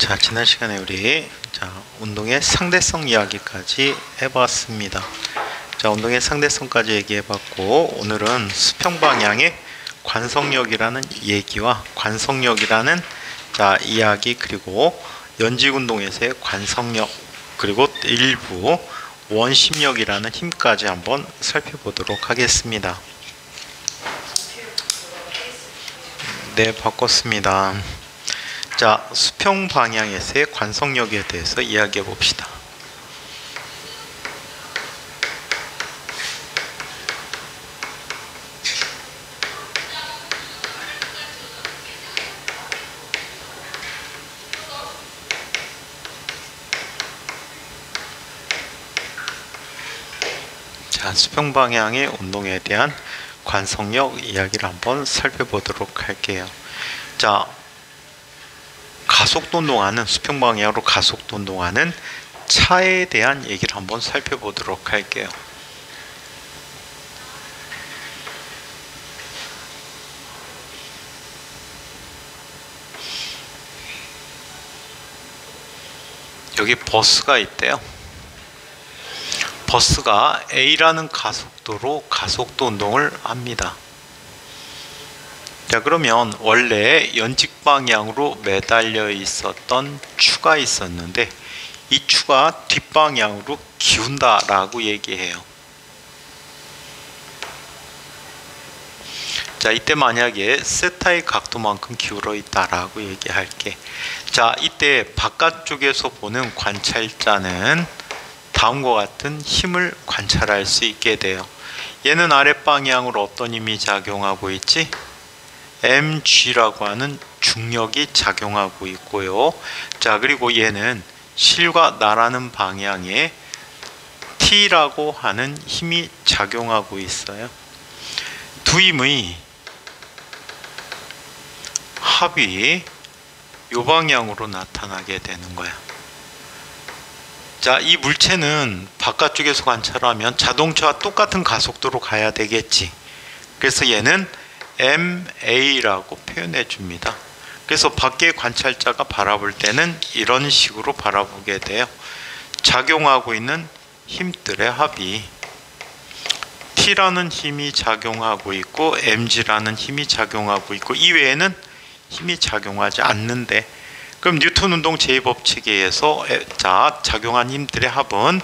자, 지난 시간에 우리 운동의 상대성 이야기까지 해봤습니다. 자, 운동의 상대성까지 얘기해봤고, 오늘은 수평 방향의 관성력이라는 얘기와 관성력이라는 이야기, 그리고 연직 운동에서의 관성력, 그리고 일부 원심력이라는 힘까지 한번 살펴보도록 하겠습니다. 네, 바꿨습니다. 자, 수평 방향에서의 관성력에 대해서 이야기해 봅시다. 자, 수평 방향의 운동에 대한 관성력 이야기를 한번 살펴보도록 할게요. 자, 가속도 운동하는, 수평 방향으로 가속도 운동하는 차에 대한 얘기를 한번 살펴보도록 할게요. 여기 버스가 있대요. 버스가 A라는 가속도로 가속도 운동을 합니다. 자, 그러면 원래 연직 방향으로 매달려 있었던 추가 있었는데 이 추가 뒷방향으로 기운다 라고 얘기해요. 자, 이때 만약에 세타의 각도만큼 기울어 있다 라고 얘기할게. 자, 이때 바깥쪽에서 보는 관찰자는 다음과 같은 힘을 관찰할 수 있게 돼요. 얘는 아랫방향으로 어떤 힘이 작용하고 있지? mg라고 하는 중력이 작용하고 있고요. 자, 그리고 얘는 실과 나라는 방향에 t라고 하는 힘이 작용하고 있어요. 두 힘의 합이 이 방향으로 나타나게 되는 거야. 자, 이 물체는 바깥쪽에서 관찰하면 자동차와 똑같은 가속도로 가야 되겠지. 그래서 얘는 MA라고 표현해 줍니다. 그래서 밖에 관찰자가 바라볼 때는 이런 식으로 바라보게 돼요. 작용하고 있는 힘들의 합이 T라는 힘이 작용하고 있고 mg라는 힘이 작용하고 있고 이외에는 힘이 작용하지 않는데, 그럼 뉴턴 운동 제2법칙에 의해서 작용한 힘들의 합은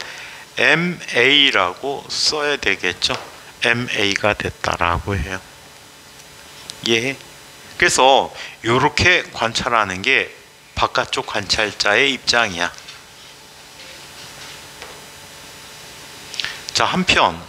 MA라고 써야 되겠죠. MA가 됐다라고 해요. 예. 그래서 이렇게 관찰하는 게 바깥쪽 관찰자의 입장이야. 자, 한편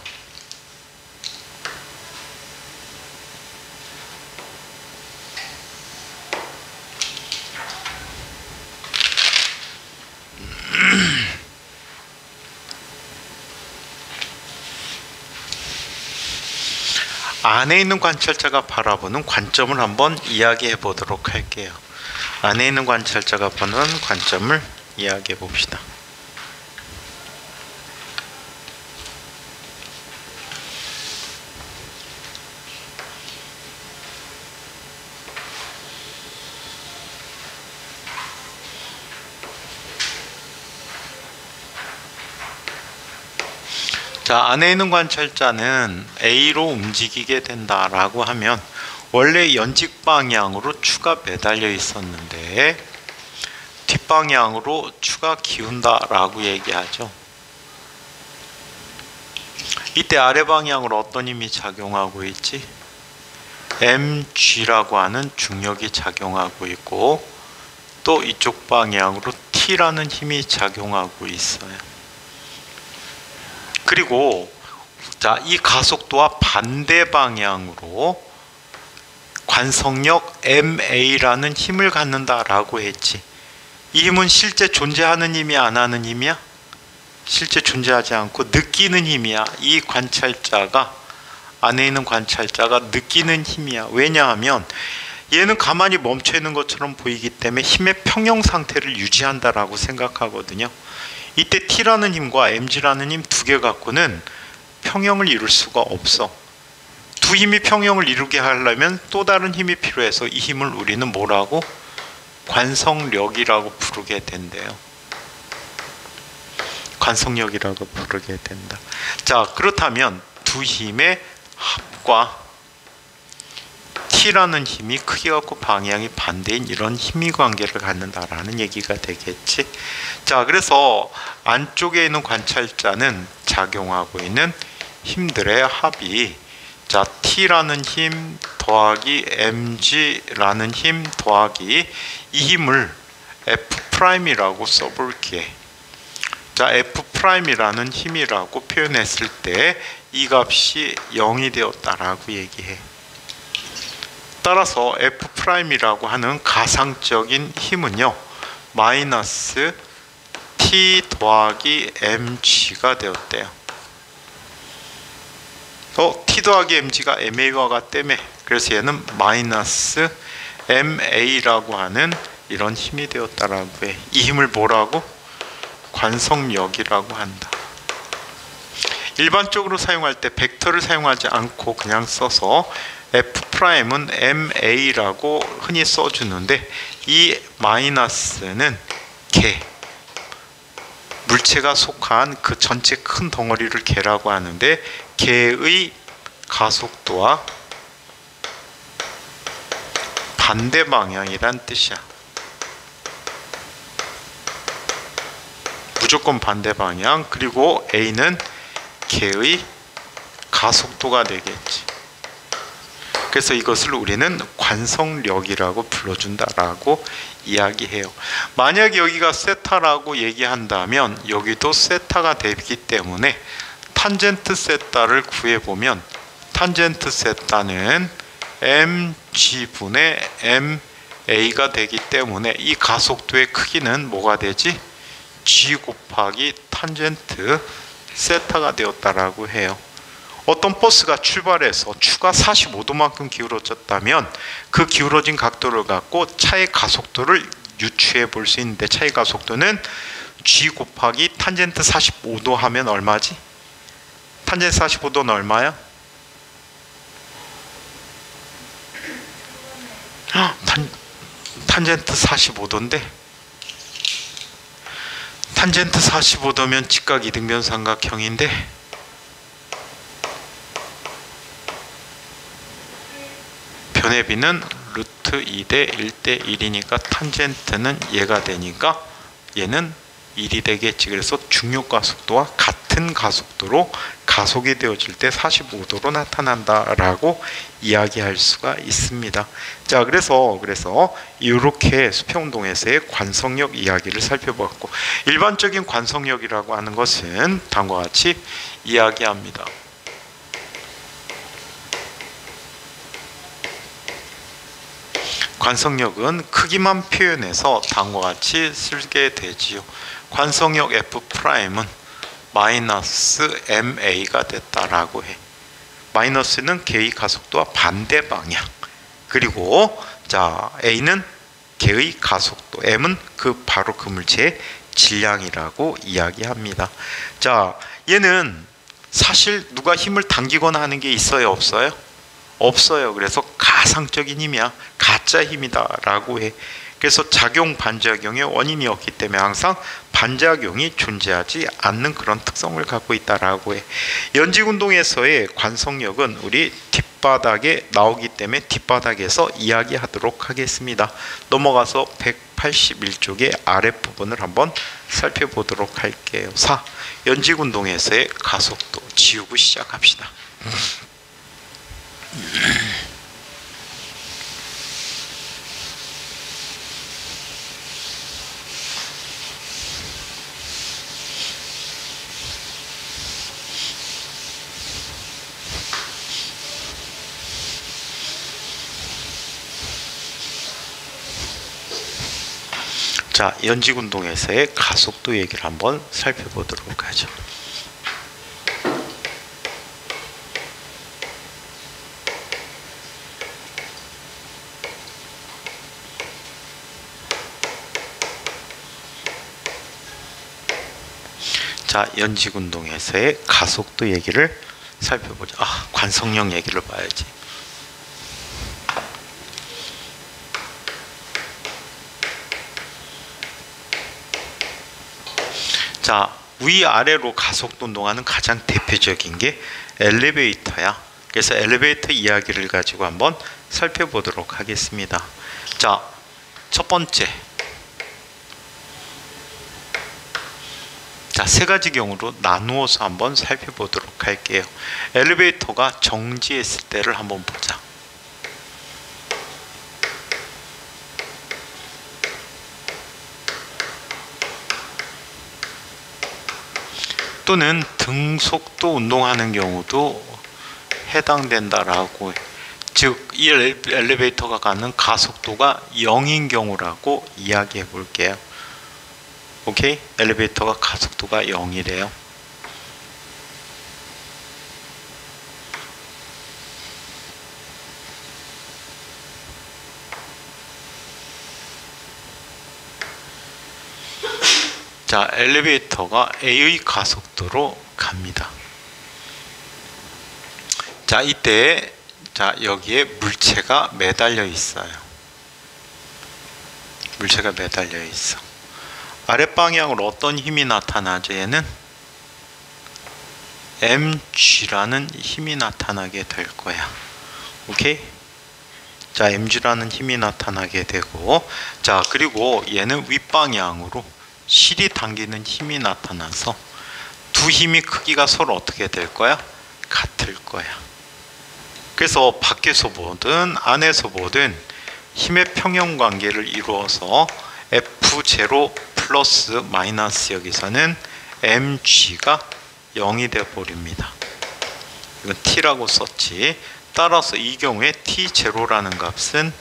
안에 있는 관찰자가 바라보는 관점을 한번 이야기해 보도록 할게요. 안에 있는 관찰자가 보는 관점을 이야기해 봅시다. 자, 안에 있는 관찰자는 A로 움직이게 된다라고 하면 원래 연직 방향으로 추가 매달려 있었는데 뒷방향으로 추가 기운다라고 얘기하죠. 이때 아래 방향으로 어떤 힘이 작용하고 있지? mg라고 하는 중력이 작용하고 있고 또 이쪽 방향으로 t라는 힘이 작용하고 있어요. 그리고 자, 이 가속도와 반대 방향으로 관성력 MA라는 힘을 갖는다라고 했지. 이 힘은 실제 존재하는 힘이 안 하는 힘이야? 실제 존재하지 않고 느끼는 힘이야. 이 관찰자가, 안에 있는 관찰자가 느끼는 힘이야. 왜냐하면 얘는 가만히 멈춰 있는 것처럼 보이기 때문에 힘의 평형 상태를 유지한다라고 생각하거든요. 이때 T라는 힘과 mg라는 힘 두 개 갖고는 평형을 이룰 수가 없어. 두 힘이 평형을 이루게 하려면 또 다른 힘이 필요해서 이 힘을 우리는 뭐라고? 관성력이라고 부르게 된대요. 관성력이라고 부르게 된다. 자, 그렇다면 두 힘의 합과 T라는 힘이 크기 갖고 방향이 반대인 이런 힘의 관계를 갖는다라는 얘기가 되겠지. 자, 그래서 안쪽에 있는 관찰자는 작용하고 있는 힘들의 합이, 자, T라는 힘 더하기 mg라는 힘 더하기 이 힘을 F'이라고 써볼게. 자, F'이라는 힘이라고 표현했을 때 이 값이 0이 되었다라고 얘기해. 따라서 F'이라고 하는 가상적인 힘은요, 마이너스 T 더하기 mg가 되었대요. T 더하기 mg가 ma와 같다며. 그래서 얘는 마이너스 ma라고 하는 이런 힘이 되었다라고 해. 이 힘을 뭐라고? 관성력이라고 한다. 일반적으로 사용할 때 벡터를 사용하지 않고 그냥 써서 F'은 ma라고 흔히 써주는데, 이 마이너스는 개, 물체가 속한 그 전체 큰 덩어리를 개라고 하는데, 개의 가속도와 반대 방향이란 뜻이야. 무조건 반대 방향. 그리고 A는 개의 가속도가 되겠지. 그래서 이것을 우리는 관성력이라고 불러준다라고 이야기해요. 만약 여기가 세타라고 얘기한다면 여기도 세타가 되기 때문에 탄젠트 세타를 구해보면, 탄젠트 세타는 mg분의 ma가 되기 때문에 이 가속도의 크기는 뭐가 되지? g 곱하기 탄젠트 세타가 되었다라고 해요. 어떤 버스가 출발해서 추가 45도만큼 기울어졌다면 그 기울어진 각도를 갖고 차의 가속도를 유추해 볼 수 있는데, 차의 가속도는 g 곱하기 탄젠트 45도 하면 얼마지? 탄젠트 45도는 얼마야? 탄젠트 45도인데, 탄젠트 45도면 직각 이등변 삼각형인데, 변해비는 루트 2대 1대 1이니까 탄젠트는 얘가 되니까 얘는 1이 되겠지. 그래서 중력가속도와 같은 가속도로 가속이 되어질 때 45도로 나타난다라고 이야기할 수가 있습니다. 자, 그래서 이렇게 수평운동에서의 관성력 이야기를 살펴봤고, 일반적인 관성력이라고 하는 것은 다음과 같이 이야기합니다. 관성력은 크기만 표현해서 다음과 같이 쓰게 되지요. 관성력 F'은 마이너스 ma가 됐다라고 해. 마이너스는 개의 가속도와 반대 방향. 그리고 자, a는 개의 가속도, m은 바로 그 물체의 질량이라고 이야기합니다. 자, 얘는 사실 누가 힘을 당기거나 하는 게 있어요, 없어요? 없어요. 그래서 가상적인 힘이야, 가짜 힘이다 라고 해. 그래서 작용 반작용의 원인이 없기 때문에 항상 반작용이 존재하지 않는 그런 특성을 갖고 있다라고 해. 연직운동에서의 관성력은 우리 뒷바닥에 나오기 때문에 뒷바닥에서 이야기하도록 하겠습니다. 넘어가서 181쪽의 아랫부분을 한번 살펴보도록 할게요. 4. 연직운동에서의 가속도 지우고 시작합시다. 자, 연직운동에서의 가속도 얘기를 한번 살펴보도록 하죠. 자, 연직운동에서의 가속도 얘기를 살펴보죠. 관성력 얘기를 봐야지. 자, 위아래로 가속도 운동하는 가장 대표적인 게 엘리베이터야. 그래서 엘리베이터 이야기를 가지고 한번 살펴보도록 하겠습니다. 자, 첫 번째. 자, 세 가지 경우로 나누어서 한번 살펴보도록 할게요. 엘리베이터가 정지했을 때를 한번 보자. 또는 등속도 운동하는 경우도 해당된다라고, 즉 이 엘리베이터가 가는 가속도가 0인 경우라고 이야기해 볼게요. 오케이? 엘리베이터가 가속도가 0이래요. 자, 엘리베이터가 A의 가속도로 갑니다. 자, 이때 자, 여기에 물체가 매달려 있어요. 물체가 매달려 있어. 아랫방향으로 어떤 힘이 나타나죠? 얘는 mg라는 힘이 나타나게 될 거야. 오케이? 자, mg라는 힘이 나타나게 되고, 자, 그리고 얘는 윗방향으로 실이 당기는 힘이 나타나서 두 힘이 크기가 서로 어떻게 될 거야? 같을 거야. 그래서 밖에서 보든 안에서 보든 힘의 평형 관계를 이루어서 F0 플러스 마이너스 여기서는 mg가 0이 되어 버립니다. 이건 t라고 썼지. 따라서 이 경우에 t0라는 값은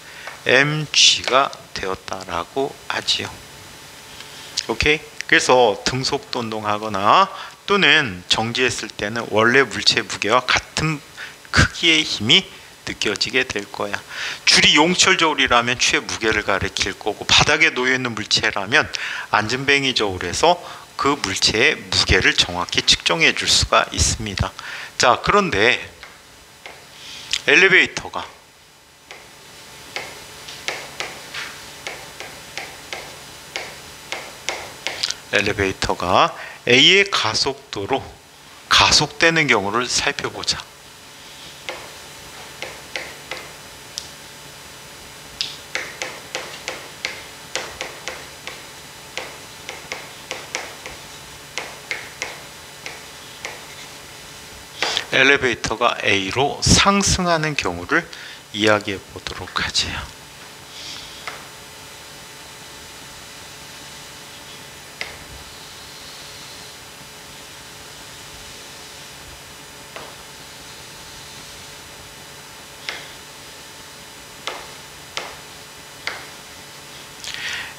mg가 되었다라고 하지요. 오케이? 그래서 등속도 운동하거나 또는 정지했을 때는 원래 물체의 무게와 같은 크기의 힘이 느껴지게 될 거야. 줄이 용철 저울이라면 추의 무게를 가리킬 거고, 바닥에 놓여있는 물체라면 안전뱅이 저울에서 그 물체의 무게를 정확히 측정해 줄 수가 있습니다. 자, 그런데 엘리베이터가 A의 가속도로 가속되는 경우를 살펴보자. 엘리베이터가 A로 상승하는 경우를 이야기해 보도록 하지요.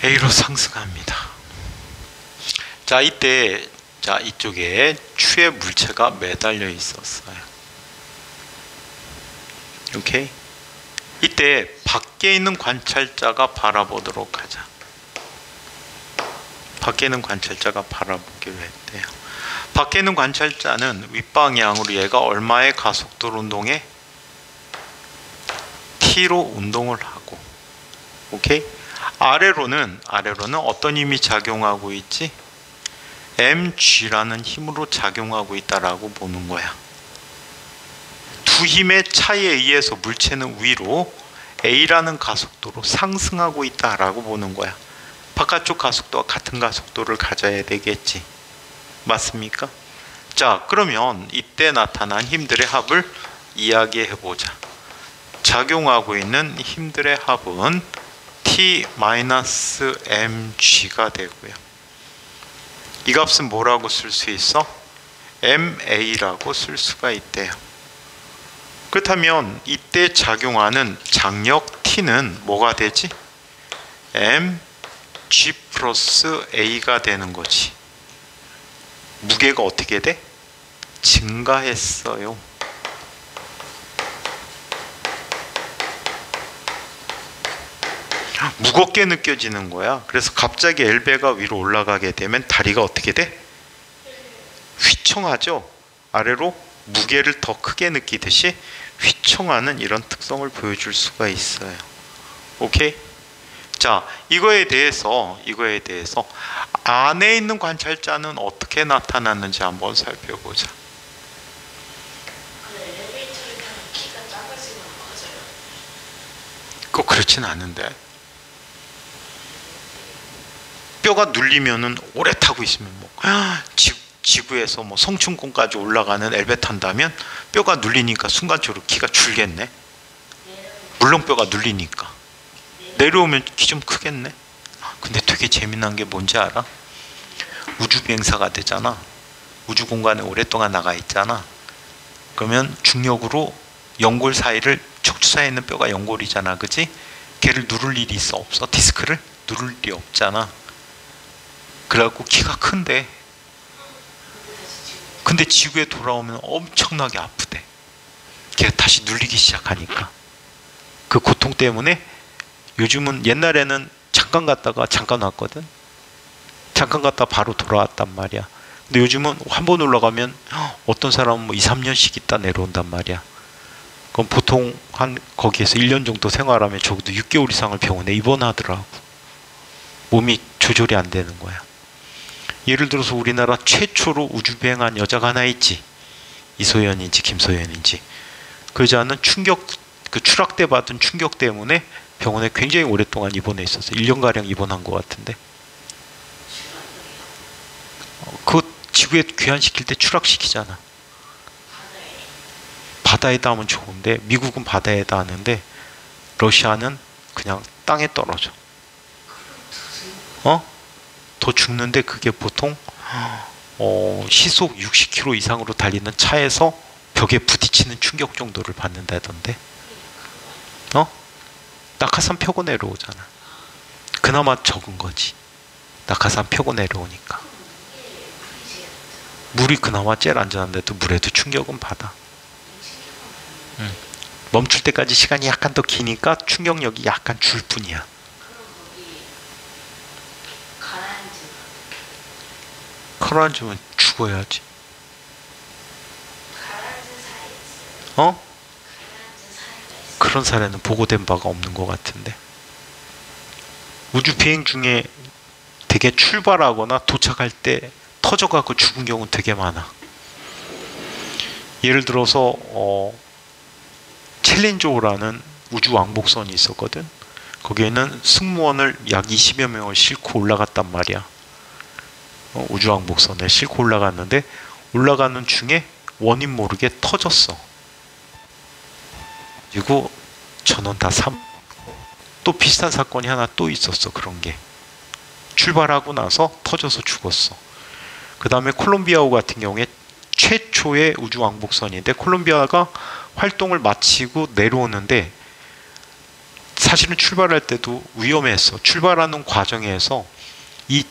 A로 상승합니다. 자, 이때 자, 이쪽에 추의 물체가 매달려 있었어요. 오케이? 이때 밖에 있는 관찰자가 바라보도록 하자. 밖에 있는 관찰자가 바라보기로 했대요. 밖에 있는 관찰자는 윗방향으로 얘가 얼마의 가속도로 운동해? t로 운동을 하고, 오케이? 아래로는 어떤 힘이 작용하고 있지? mg라는 힘으로 작용하고 있다라고 보는 거야. 두 힘의 차이에 의해서 물체는 위로 A라는 가속도로 상승하고 있다라고 보는 거야. 바깥쪽 가속도와 같은 가속도를 가져야 되겠지. 맞습니까? 자, 그러면 이때 나타난 힘들의 합을 이야기해 보자. 작용하고 있는 힘들의 합은 T-mg가 되고요. 이 값은 뭐라고 쓸 수 있어? MA라고 쓸 수가 있대요. 그렇다면 이때 작용하는 장력 T는 뭐가 되지? mg 플러스 A가 되는 거지. 무게가 어떻게 돼? 증가했어요. 무겁게 느껴지는 거야. 그래서 갑자기 엘베가 위로 올라가게 되면 다리가 어떻게 돼? 휘청하죠. 아래로 무게를 더 크게 느끼듯이 휘청하는 이런 특성을 보여줄 수가 있어요. 오케이? 자, 이거에 대해서 안에 있는 관찰자는 어떻게 나타났는지 한번 살펴보자. 엘리베이터를 타면 키가 작아지면 커져요. 꼭 그렇진 않은데, 뼈가 눌리면은 오래 타고 있으면 뭐 지구에서 뭐 성층권까지 올라가는 엘베 탄다면 뼈가 눌리니까 순간적으로 키가 줄겠네. 물론 뼈가 눌리니까 내려오면 키 좀 크겠네. 근데 되게 재미난 게 뭔지 알아? 우주 비행사가 되잖아. 우주 공간에 오랫동안 나가 있잖아. 그러면 중력으로 연골 사이를, 척추 사이에 있는 뼈가 연골이잖아, 그지? 걔를 누를 일이 있어, 없어? 디스크를 누를 일이 없잖아. 그래갖고 키가 큰데, 근데 지구에 돌아오면 엄청나게 아프대. 걔가 다시 눌리기 시작하니까. 그 고통 때문에 요즘은, 옛날에는 잠깐 갔다가 잠깐 왔거든. 잠깐 갔다 바로 돌아왔단 말이야. 근데 요즘은 한 번 올라가면 어떤 사람은 뭐 2, 3년씩 있다 내려온단 말이야. 그럼 보통 한 거기에서 1년 정도 생활하면 적어도 6개월 이상을 병원에 입원하더라고. 몸이 조절이 안 되는 거야. 예를 들어서 우리나라 최초로 우주 비행한 여자가 하나 있지. 이소연인지 김소연인지. 그 여자는 그 추락 때 받은 충격 때문에 병원에 굉장히 오랫동안 입원해 있었어. 1년가량 입원한 것 같은데. 그 지구에 귀환시킬 때 추락시키잖아. 바다에다 하면 좋은데, 미국은 바다에다 하는데 러시아는 그냥 땅에 떨어져. 더 죽는데 그게 보통 시속 60km 이상으로 달리는 차에서 벽에 부딪히는 충격 정도를 받는다던데. 낙하산 펴고 내려오잖아. 그나마 적은 거지. 낙하산 펴고 내려오니까. 물이 그나마 제일 안전한데도 물에도 충격은 받아. 멈출 때까지 시간이 약간 더 기니까 충격력이 약간 줄 뿐이야. 가라앉으면 죽어야지. 그런 사례는 보고된 바가 없는 것 같은데. 우주 비행 중에 되게 출발하거나 도착할 때 터져가고 죽은 경우는 되게 많아. 예를 들어서 챌린저라는 우주 왕복선이 있었거든. 거기에는 승무원을 약 20여 명을 싣고 올라갔단 말이야. 우주 왕복선에 싣고 올라갔는데, 올라가는 중에 원인 모르게 터졌어. 그리고 전원 다 또 비슷한 사건이 하나 또 있었어. 그런 게 출발하고 나서 터져서 죽었어. 그 다음에 콜롬비아호 같은 경우에 최초의 우주 왕복선인데, 콜롬비아가 활동을 마치고 내려오는데 사실은 출발할 때도 위험했어. 출발하는 과정에서 이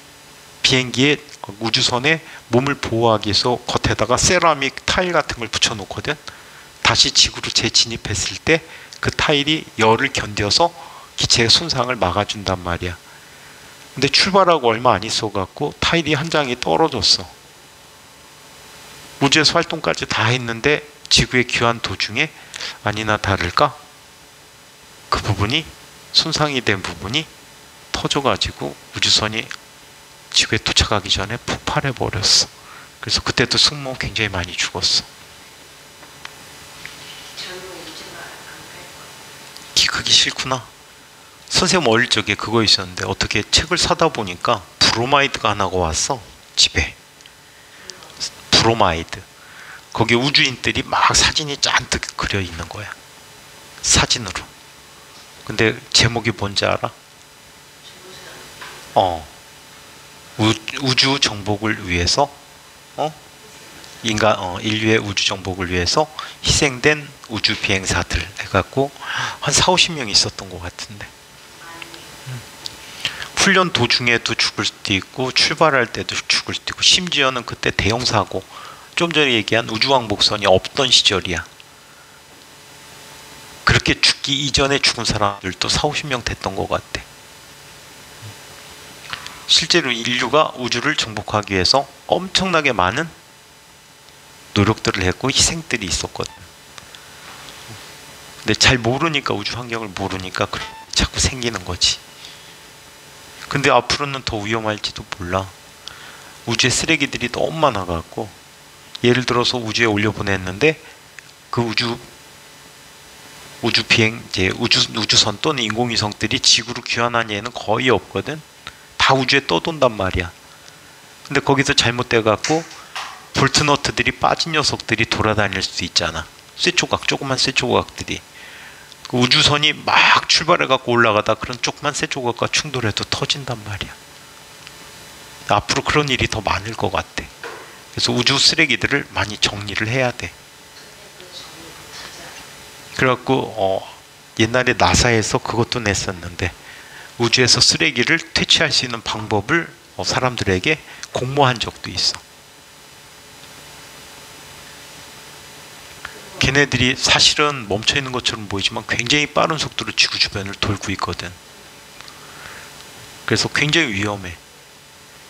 비행기에, 우주선에 몸을 보호하기 위해서 겉에다가 세라믹 타일 같은 걸 붙여놓거든. 다시 지구로 재진입했을 때 그 타일이 열을 견뎌서 기체의 손상을 막아준단 말이야. 근데 출발하고 얼마 안 있어갖고 타일이 한 장이 떨어졌어. 우주에서 활동까지 다 했는데 지구에 귀환 도중에 아니나 다를까 그 부분이, 손상이 된 부분이 터져가지고 우주선이 지구에 도착하기 전에 폭발해버렸어. 그래서 그때도 승무원 굉장히 많이 죽었어. 키 크기 싫구나. 선생님 어릴 적에 그거 있었는데, 어떻게 책을 사다 보니까 브로마이드가 하나가 왔어. 집에 브로마이드. 거기에 우주인들이 막 사진이 잔뜩 그려 있는 거야, 사진으로. 근데 제목이 뭔지 알아? 우주 정복을 위해서, 인류의 우주 정복을 위해서 희생된 우주 비행사들 해갖고 한 4, 50명이 있었던 것 같은데. 훈련 도중에도 죽을 수도 있고 출발할 때도 죽을 수도 있고, 심지어는 그때 대형 사고, 좀 전에 얘기한 우주왕복선이 없던 시절이야. 그렇게 죽기 이전에 죽은 사람들도 4, 50명 됐던 것 같아. 실제로 인류가 우주를 정복하기 위해서 엄청나게 많은 노력들을 했고 희생들이 있었거든. 근데 잘 모르니까, 우주 환경을 모르니까 자꾸 생기는 거지. 근데 앞으로는 더 위험할지도 몰라. 우주에 쓰레기들이 너무 많아갖고, 예를 들어서 우주에 올려보냈는데 그 우주 비행 이제 우주선 또는 인공위성들이 지구로 귀환한 예는 거의 없거든. 다 우주에 떠돈단 말이야. 근데 거기서 잘못돼갖고 볼트너트들이 빠진 녀석들이 돌아다닐 수 있잖아. 쇠조각, 조그만 쇠조각들이. 그 우주선이 막 출발해갖고 올라가다 그런 조그만 쇠조각과 충돌해도 터진단 말이야. 앞으로 그런 일이 더 많을 것 같아. 그래서 우주 쓰레기들을 많이 정리를 해야 돼. 그래갖고 옛날에 나사에서 그것도 냈었는데, 우주에서 쓰레기를 퇴치할 수 있는 방법을 사람들에게 공모한 적도 있어. 걔네들이 사실은 멈춰있는 것처럼 보이지만 굉장히 빠른 속도로 지구 주변을 돌고 있거든. 그래서 굉장히 위험해.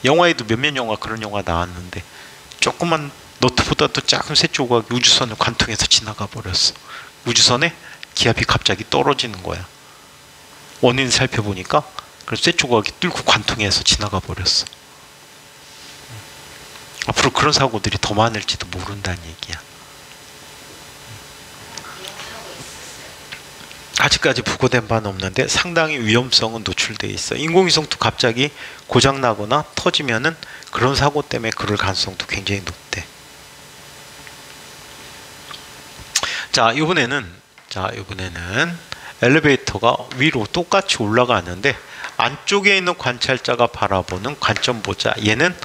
영화에도 몇몇 영화 그런 영화 나왔는데 조그만 너트보다도 작은 쇠조각이 우주선을 관통해서 지나가 버렸어. 우주선에 기압이 갑자기 떨어지는 거야. 원인을 살펴보니까 그래서 쇠조각이 뚫고 관통해서 지나가 버렸어. 앞으로 그런 사고들이 더 많을지도 모른다는 얘기야. 아직까지 보고된 바는 없는데 상당히 위험성은 노출되어 있어. 인공위성도 갑자기 고장나거나 터지면은 그런 사고 때문에 그럴 가능성도 굉장히 높대. 자, 이번에는 엘리베이터가 위로 똑같이 올라가는데 안쪽에 있는 관찰자가 바라보는 관점 보자. 얘는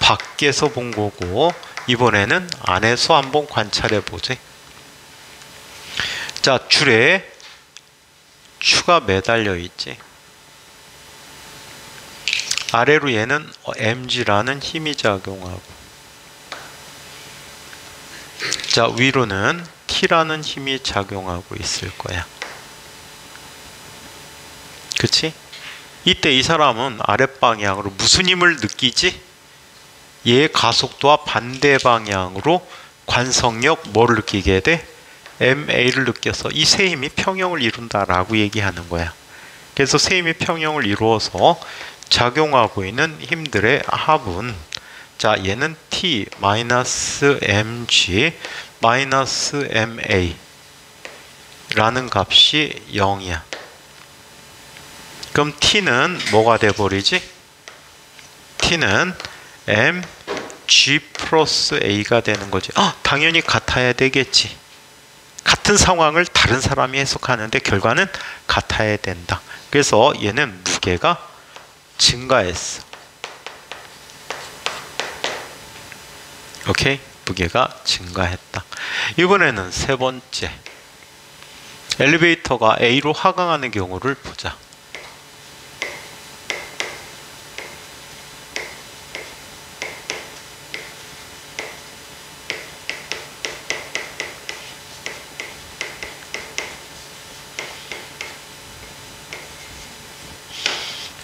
밖에서 본 거고, 이번에는 안에서 한번 관찰해 보지. 자, 줄에 추가 매달려 있지. 아래로 얘는 mg라는 힘이 작용하고, 자, 위로는 t라는 힘이 작용하고 있을 거야. 그치? 이때 이 사람은 아랫방향으로 무슨 힘을 느끼지? 얘의 가속도와 반대 방향으로 관성력 뭐를 느끼게 돼? MA를 느껴서 이 세 힘이 평형을 이룬다라고 얘기하는 거야. 그래서 세 힘이 평형을 이루어서 작용하고 있는 힘들의 합은, 자, 얘는 T -mg -ma 라는 값이 0이야. 그럼 T는 뭐가 돼버리지? T는 mg 플러스 a가 되는 거지. 당연히 같아야 되겠지. 같은 상황을 다른 사람이 해석하는데 결과는 같아야 된다. 그래서 얘는 무게가 증가했어. 오케이? 무게가 증가했다. 이번에는 세 번째. 엘리베이터가 A로 하강하는 경우를 보자.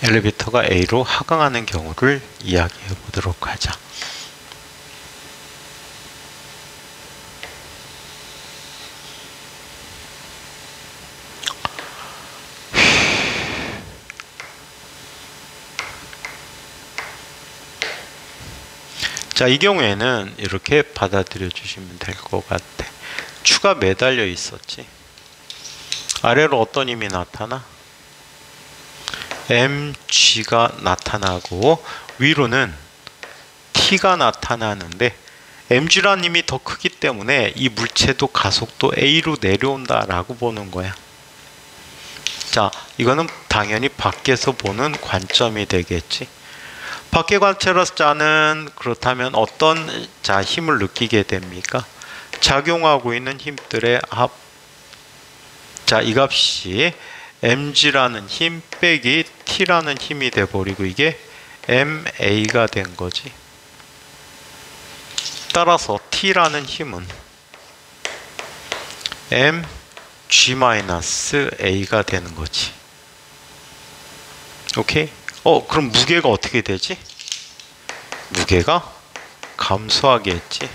엘리베이터가 A로 하강하는 경우를 이야기해 보도록 하자. 자, 이 경우에는 이렇게 받아들여 주시면 될 것 같아. 추가 매달려 있었지. 아래로 어떤 힘이 나타나? mg가 나타나고 위로는 t가 나타나는데, mg라는 힘이 더 크기 때문에 이 물체도 가속도 a로 내려온다라고 보는 거야. 자, 이거는 당연히 밖에서 보는 관점이 되겠지. 밖에 관찰자는 그렇다면 어떤 힘을 느끼게 됩니까? 작용하고 있는 힘들의 합. 자, 이 값이 mg라는 힘 빼기 t라는 힘이 돼버리고 이게 ma가 된 거지. 따라서 t라는 힘은 mg-a가 되는 거지. 오케이? 그럼 무게가 어떻게 되지? 무게가 감소하겠지.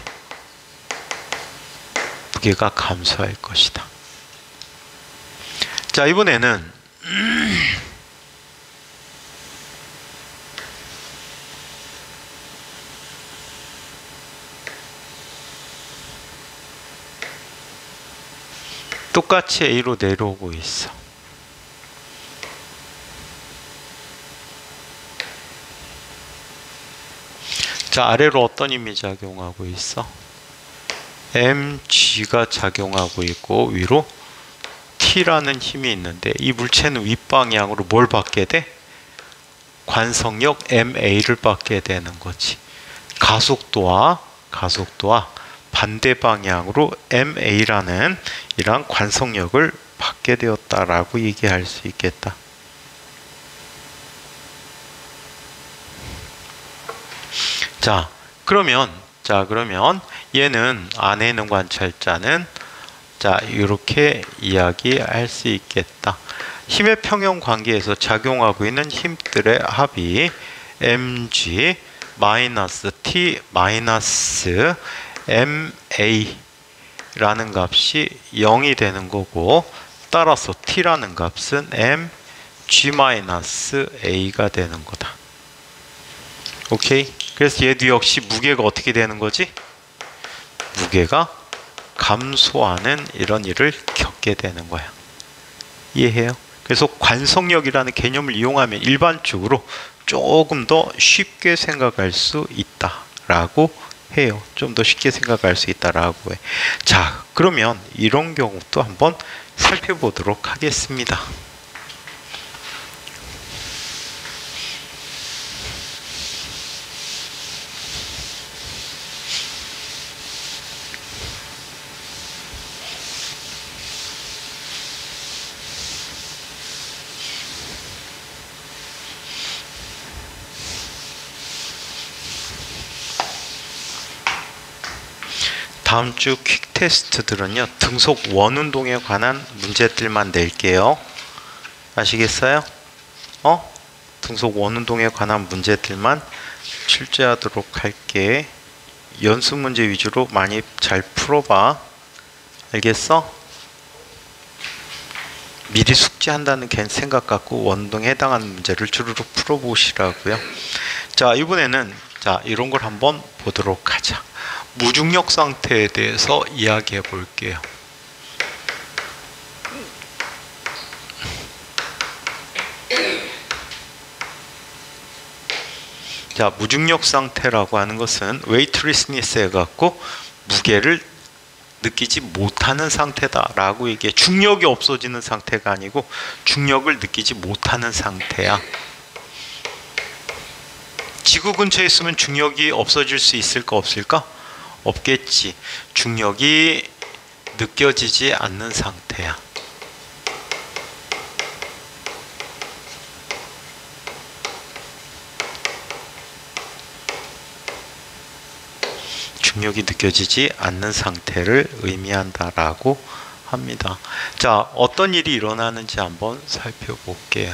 무게가 감소할 것이다. 자, 이번에는 똑같이 A로 내려오고 있어. 자, 아래로 어떤 힘이 작용하고 있어? mg가 작용하고 있고 위로 t라는 힘이 있는데 이 물체는 윗방향으로 뭘 받게 돼? 관성력 ma를 받게 되는 거지. 가속도와 반대 방향으로 ma라는 이러한 관성력을 받게 되었다라고 얘기할 수 있겠다. 자, 그러면 얘는 안에 있는 관찰자는 이렇게 이야기할 수 있겠다. 힘의 평형 관계에서 작용하고 있는 힘들의 합이 mg 마이너스 t 마이너스 ma 라는 값이 0이 되는 거고, 따라서 t라는 값은 mg 마이너스 a가 되는 거다. 오케이? 그래서 얘도 역시 무게가 어떻게 되는 거지? 무게가 감소하는 이런 일을 겪게 되는 거야. 이해해요? 그래서 관성력이라는 개념을 이용하면 일반적으로 조금 더 쉽게 생각할 수 있다라고 해요. 좀 더 쉽게 생각할 수 있다라고 해. 자, 그러면 이런 경우도 한번 살펴보도록 하겠습니다. 다음 주 퀵 테스트들은요, 등속 원운동에 관한 문제들만 낼게요. 아시겠어요? 등속 원운동에 관한 문제들만 출제하도록 할게. 연습 문제 위주로 많이 잘 풀어봐. 알겠어? 미리 숙제한다는 생각 갖고 원운동에 해당하는 문제를 주르륵 풀어보시라고요. 자, 이번에는 이런 걸 한번 보도록 하자. 무중력 상태에 대해서 이야기해 볼게요. 자, 무중력 상태라고 하는 것은 웨이트리스니스에 갖고 무게를 느끼지 못하는 상태다라고 얘기해. 중력이 없어지는 상태가 아니고 중력을 느끼지 못하는 상태야. 지구 근처에 있으면 중력이 없어질 수 있을까 없을까? 없겠지. 중력이 느껴지지 않는 상태야. 중력이 느껴지지 않는 상태를 의미한다라고 합니다. 자, 어떤 일이 일어나는지 한번 살펴볼게요.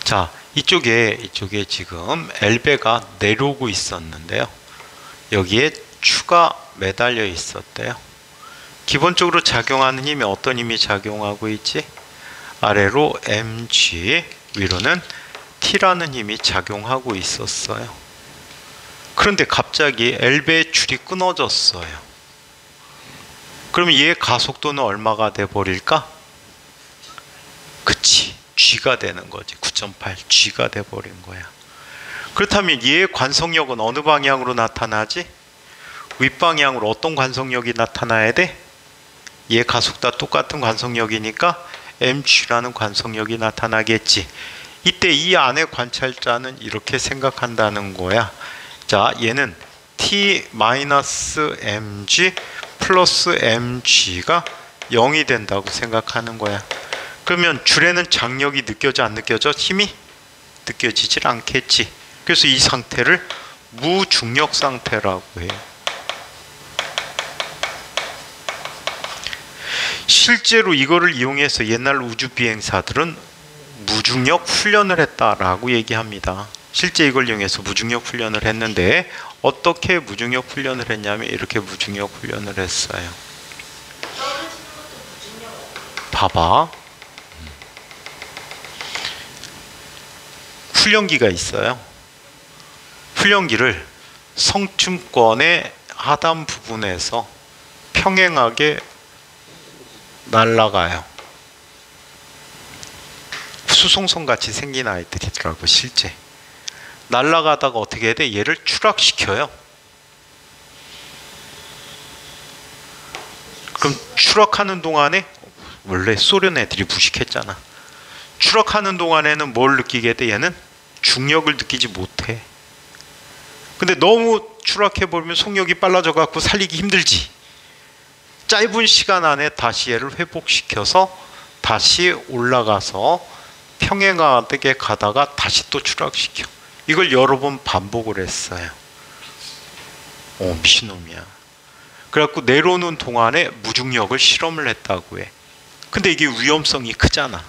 자, 이쪽에 지금 엘베가 내려오고 있었는데요. 여기에 추가 매달려 있었대요. 기본적으로 작용하는 힘이 어떤 힘이 작용하고 있지? 아래로 mg, 위로는 t라는 힘이 작용하고 있었어요. 그런데 갑자기 엘베의 줄이 끊어졌어요. 그러면 얘의 가속도는 얼마가 돼버릴까? 그치, g가 되는 거지. 9.8 g가 돼버린 거야. 그렇다면 얘의 관성력은 어느 방향으로 나타나지? 윗방향으로 어떤 관성력이 나타나야 돼? 얘 가속도와 똑같은 관성력이니까 mg라는 관성력이 나타나겠지. 이때 이 안에 관찰자는 이렇게 생각한다는 거야. 자, 얘는 t-mg 플러스 mg가 0이 된다고 생각하는 거야. 그러면 줄에는 장력이 느껴져 안 느껴져? 힘이 느껴지질 않겠지. 그래서 이 상태를 무중력 상태라고 해요. 실제로 이거를 이용해서 옛날 우주 비행사들은 무중력 훈련을 했다라고 얘기합니다. 실제 이걸 이용해서 무중력 훈련을 했는데, 어떻게 무중력 훈련을 했냐면 이렇게 무중력 훈련을 했어요. 봐봐. 훈련기가 있어요. 훈련기를 성층권의 하단 부분에서 평행하게 날아가요. 수송선 같이 생긴 아이들이더라고. 실제 날아가다가 어떻게 해야 돼? 얘를 추락시켜요. 그럼 추락하는 동안에 원래 소련 애들이 무식했잖아. 추락하는 동안에는 뭘 느끼게 돼? 얘는 중력을 느끼지 못해. 근데 너무 추락해버리면 속력이 빨라져 갖고 살리기 힘들지. 짧은 시간 안에 다시 얘를 회복시켜서 다시 올라가서 평행하게 가다가 다시 또 추락시켜. 이걸 여러 번 반복을 했어요. 미친놈이야. 그래갖고 내려오는 동안에 무중력을 실험을 했다고 해. 근데 이게 위험성이 크잖아.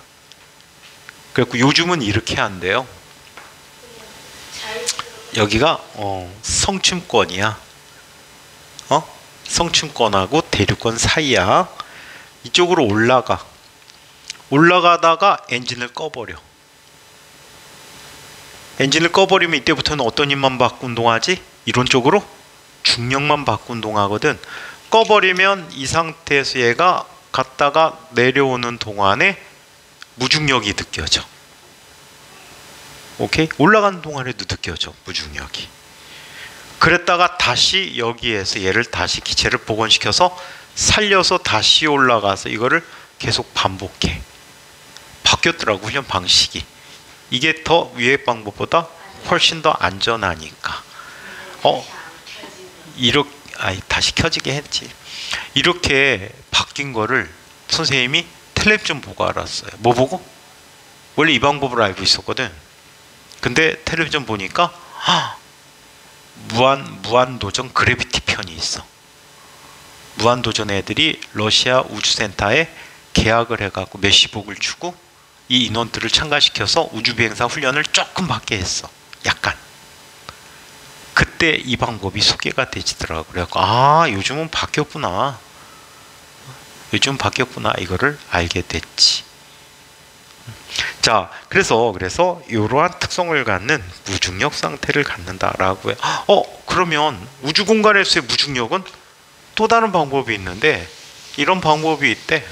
그래갖고 요즘은 이렇게 한대요. 여기가 성층권이야. 성층권하고 대륙권 사이야. 이쪽으로 올라가다가 엔진을 꺼버려. 엔진을 꺼버리면 이때부터는 어떤 힘만 받고 운동하지? 이론적으로 중력만 받고 운동하거든. 꺼버리면 이 상태에서 얘가 갔다가 내려오는 동안에 무중력이 느껴져. 오케이? 올라가는 동안에도 느껴져, 무중력이. 그랬다가 다시 여기에서 얘를 다시 기체를 복원시켜서 살려서 다시 올라가서 이거를 계속 반복해. 바뀌었더라고, 훈련 방식이. 이게 더 위의 방법보다 훨씬 더 안전하니까. 다시 켜지게 했지. 이렇게 바뀐 거를 선생님이 텔레비전 보고 알았어요. 뭐 보고? 원래 이 방법을 알고 있었거든. 근데 텔레비전 보니까 무한도전 그래비티 편이 있어. 무한도전 애들이 러시아 우주센터에 계약을 해갖고 몇십억을 주고 이 인원들을 참가시켜서 우주비행사 훈련을 조금 받게 했어. 약간. 그때 이 방법이 소개가 되지더라고. 그래갖고 요즘은 바뀌었구나. 이거를 알게 됐지. 자, 그래서 이러한 특성을 갖는 무중력 상태를 갖는다라고 해. 그러면 우주 공간에서의 무중력은 또 다른 방법이 있는데, 이런 방법이 있대.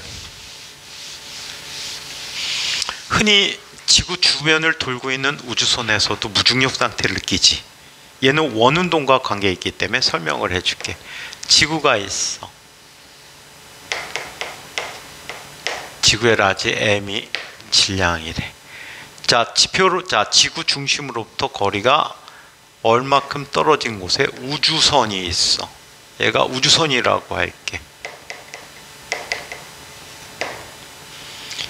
흔히 지구 주변을 돌고 있는 우주선에서도 무중력 상태를 느끼지. 얘는 원운동과 관계 있기 때문에 설명을 해줄게. 지구가 있어. 지구의 라지 m이 질량이래. 자, 지구 중심으로부터 거리가 얼마큼 떨어진 곳에 우주선이 있어. 얘가 우주선이라고 할게.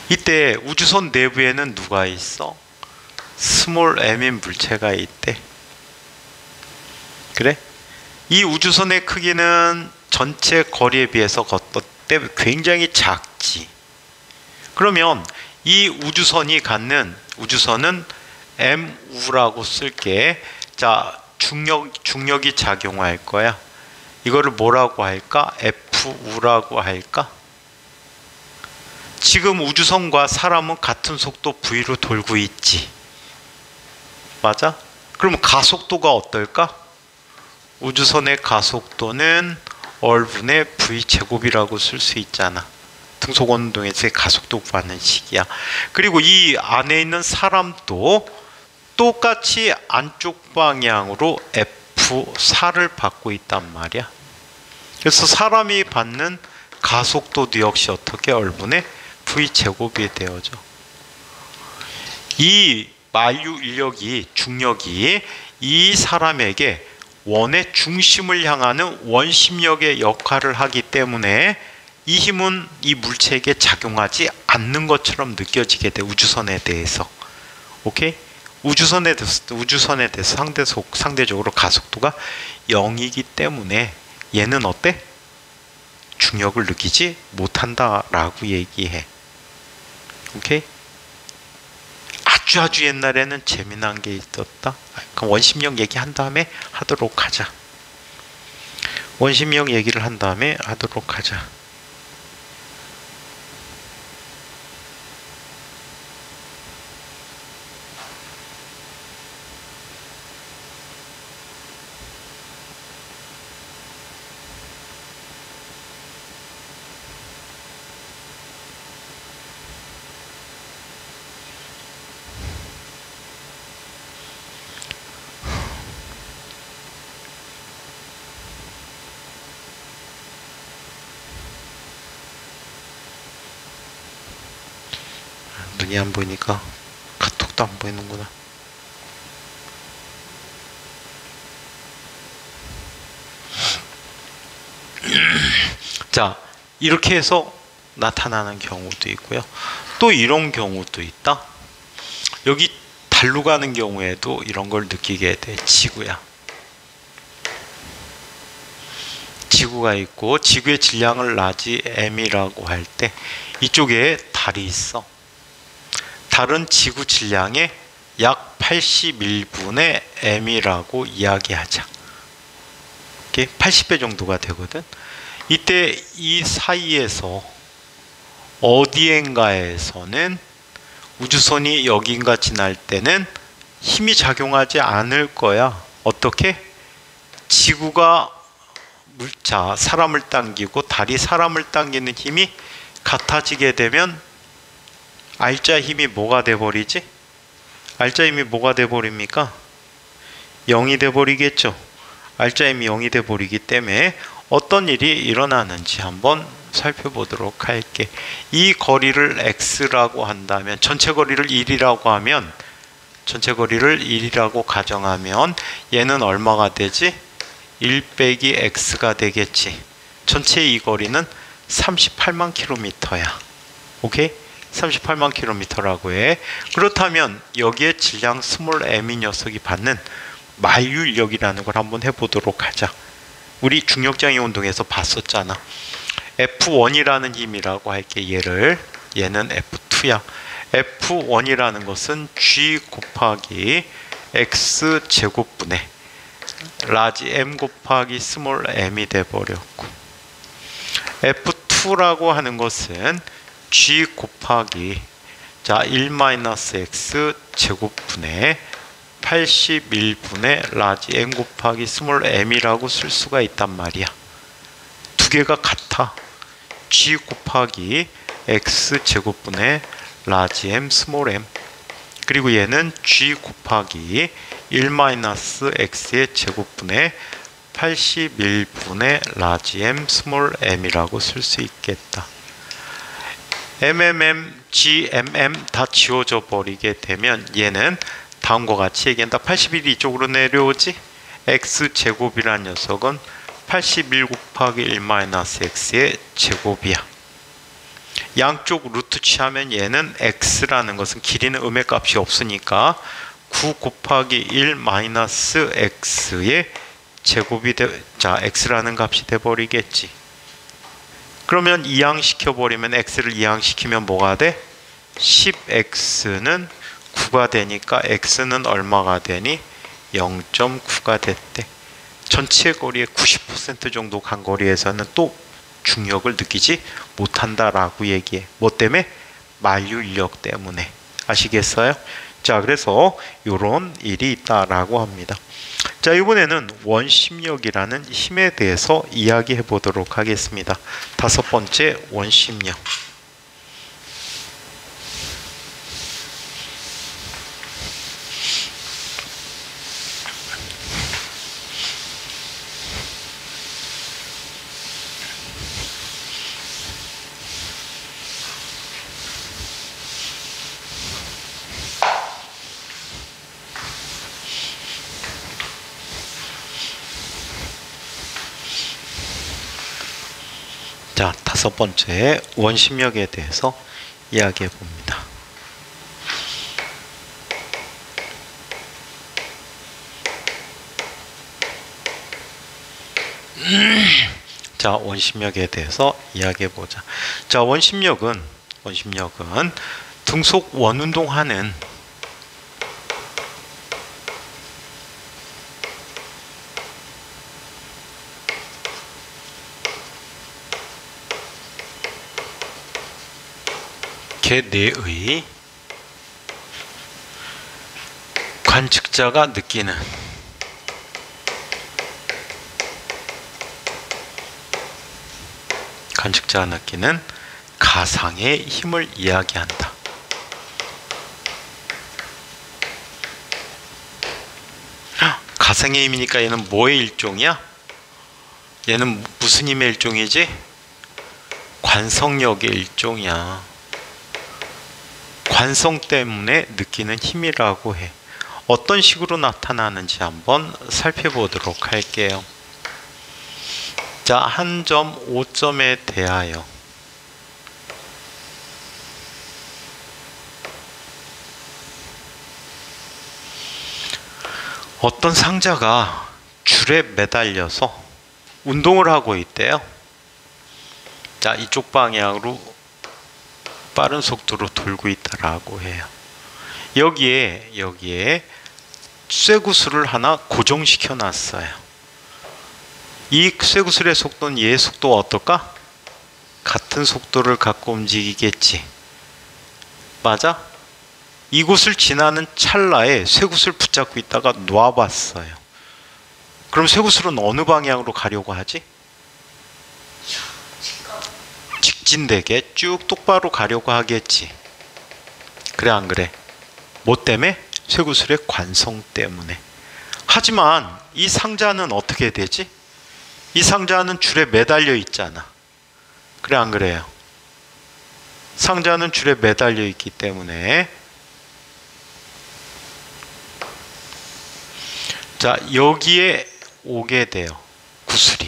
이때 우주선 내부에는 누가 있어? 스몰 m인 물체가 있대. 그래? 이 우주선의 크기는 전체 거리에 비해서 굉장히 작지. 그러면 이 우주선은 MU라고 쓸게. 자, 중력이 작용할 거야. 이거를 뭐라고 할까? FU라고 할까? 지금 우주선과 사람은 같은 속도 V로 돌고 있지. 맞아? 그럼 가속도가 어떨까? 우주선의 가속도는 얼분의 V제곱이라고 쓸 수 있잖아. 등속원운동에서의 가속도 구하는 식이야. 그리고 이 안에 있는 사람도 똑같이 안쪽 방향으로 F4를 받고 있단 말이야. 그래서 사람이 받는 가속도도 역시 어떻게 얼분의 V제곱이 되어져. 이 만유 인력이, 중력이 이 사람에게 원의 중심을 향하는 원심력의 역할을 하기 때문에 이 힘은 이 물체에게 작용하지 않는 것처럼 느껴지게 돼. 우주선에 대해서. 오케이? 우주선에 대해서 상대적으로 가속도가 0이기 때문에 얘는 어때? 중력을 느끼지 못한다라고 얘기해. 오케이? 아주 옛날에는 재미난 게 있었다. 그럼 원심력 얘기한 다음에 하도록 하자. 원심력 얘기를 한 다음에 하도록 하자. 자기 안 보이니까 카톡도 안 보이는구나. 자, 이렇게 해서 나타나는 경우도 있고요. 또 이런 경우도 있다. 여기 달로 가는 경우에도 이런 걸 느끼게 돼. 지구야. 지구가 있고 지구의 질량을 라지 m이라고 할 때 이쪽에 달이 있어. 달은 지구 질량의 약 81분의 m이라고 이야기하자. 이게 80배 정도가 되거든. 이때 이 사이에서 어디엔가에서는 우주선이 여긴가 지날 때는 힘이 작용하지 않을 거야. 어떻게? 지구가 사람을 당기고 달이 사람을 당기는 힘이 같아지게 되면 알자 힘이 뭐가 돼버리지? 알자 힘이 뭐가 돼버립니까? 0이 돼버리겠죠. 알자 힘이 0이 돼버리기 때문에 어떤 일이 일어나는지 한번 살펴보도록 할게. 이 거리를 x라고 한다면 전체 거리를 1이라고 하면 전체 거리를 1이라고 가정하면 얘는 얼마가 되지? 1 빼기 x가 되겠지. 전체 이 거리는 38만 킬로미터야. 오케이? 38만 킬로미터라고 해. 그렇다면 여기에 질량 스몰 m이 녀석이 받는 만유인력이라는 걸 한번 해보도록 하자. 우리 중력장애 운동에서 봤었잖아. F1이라는 힘이라고 할게. 얘는 F2야. F1이라는 것은 G 곱하기 X 제곱분의 라지 M 곱하기 스몰 m이 돼버렸고, F2라고 하는 것은 G 곱하기 1-x 제곱분의 81분의 라지 m 곱하기 스몰 m이라고 쓸 수가 있단 말이야. 두 개가 같아. G 곱하기 x 제곱분의 라지 m 스몰 m, 그리고 얘는 G 곱하기 1-x의 제곱분의 81분의 라지 m 스몰 m이라고 쓸 수 있겠다. GMM 다 지워져 버리게 되면 얘는 다음과 같이 얘기한다. 81이 이쪽으로 내려오지? x제곱이라는 녀석은 81 곱하기 1-x의 제곱이야. 양쪽 루트 취하면 얘는 x라는 것은 길이는 음의 값이 없으니까 9 곱하기 1-x의 제곱이 x라는 값이 돼버리겠지. 그러면 이항시켜버리면 x를 이항시키면 뭐가 돼? 10x는 9가 되니까 x는 얼마가 되니? 0.9가 됐대. 전체 거리의 90% 정도 간 거리에서는 또 중력을 느끼지 못한다라고 얘기해. 뭐 때문에? 만유인력 때문에. 아시겠어요? 자, 그래서 이런 일이 있다라고 합니다. 자, 이번에는 원심력이라는 힘에 대해서 이야기해 보도록 하겠습니다. 다섯 번째, 원심력. 자, 다섯 번째, 원심력에 대해서 이야기해 봅니다. 자, 원심력에 대해서 이야기해 보자. 자, 원심력은 등속 원운동하는 개 내의 관측자가 느끼는 가상의 힘을 이야기한다. 가상의 힘이니까 얘는 뭐의 일종이야? 얘는 무슨 힘의 일종이지? 관성력의 일종이야. 관성 때문에 느끼는 힘이라고 해. 어떤 식으로 나타나는지 한번 살펴보도록 할게요. 자, 한 점, 5점에 대하여 어떤 상자가 줄에 매달려서 운동을 하고 있대요. 자, 이쪽 방향으로 빠른 속도로 돌고 있다라고 해요. 여기에 쇠구슬을 하나 고정시켜 놨어요. 이 쇠구슬의 속도는 얘의 속도와 어떨까? 같은 속도를 갖고 움직이겠지. 맞아? 이곳을 지나는 찰나에 쇠구슬을 붙잡고 있다가 놔봤어요. 그럼 쇠구슬은 어느 방향으로 가려고 하지? 직진되게 쭉 똑바로 가려고 하겠지. 그래 안 그래? 뭐 때문에? 쇠구슬의 관성 때문에. 하지만 이 상자는 어떻게 되지? 이 상자는 줄에 매달려 있잖아. 그래 안 그래요? 상자는 줄에 매달려 있기 때문에 자, 여기에 오게 돼요. 구슬이.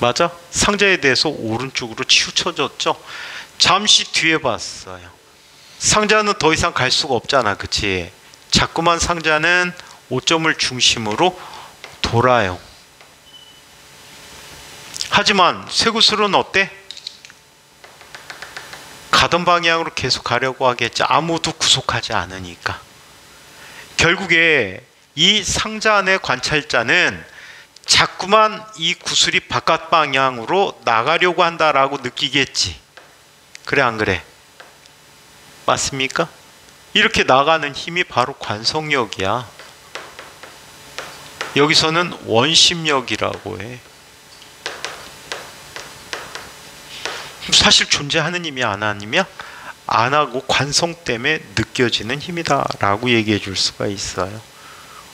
맞아? 상자에 대해서 오른쪽으로 치우쳐졌죠? 잠시 뒤에 봤어요. 상자는 더 이상 갈 수가 없잖아. 그치? 자꾸만 상자는 5점을 중심으로 돌아요. 하지만 쇠구슬은 어때? 가던 방향으로 계속 가려고 하겠지. 아무도 구속하지 않으니까. 결국에 이 상자 안의 관찰자는 자꾸만 이 구슬이 바깥 방향으로 나가려고 한다라고 느끼겠지. 그래 안 그래? 맞습니까? 이렇게 나가는 힘이 바로 관성력이야. 여기서는 원심력이라고 해. 사실 존재하는 힘이 안 아니면 안 하고 관성 때문에 느껴지는 힘이다 라고 얘기해 줄 수가 있어요.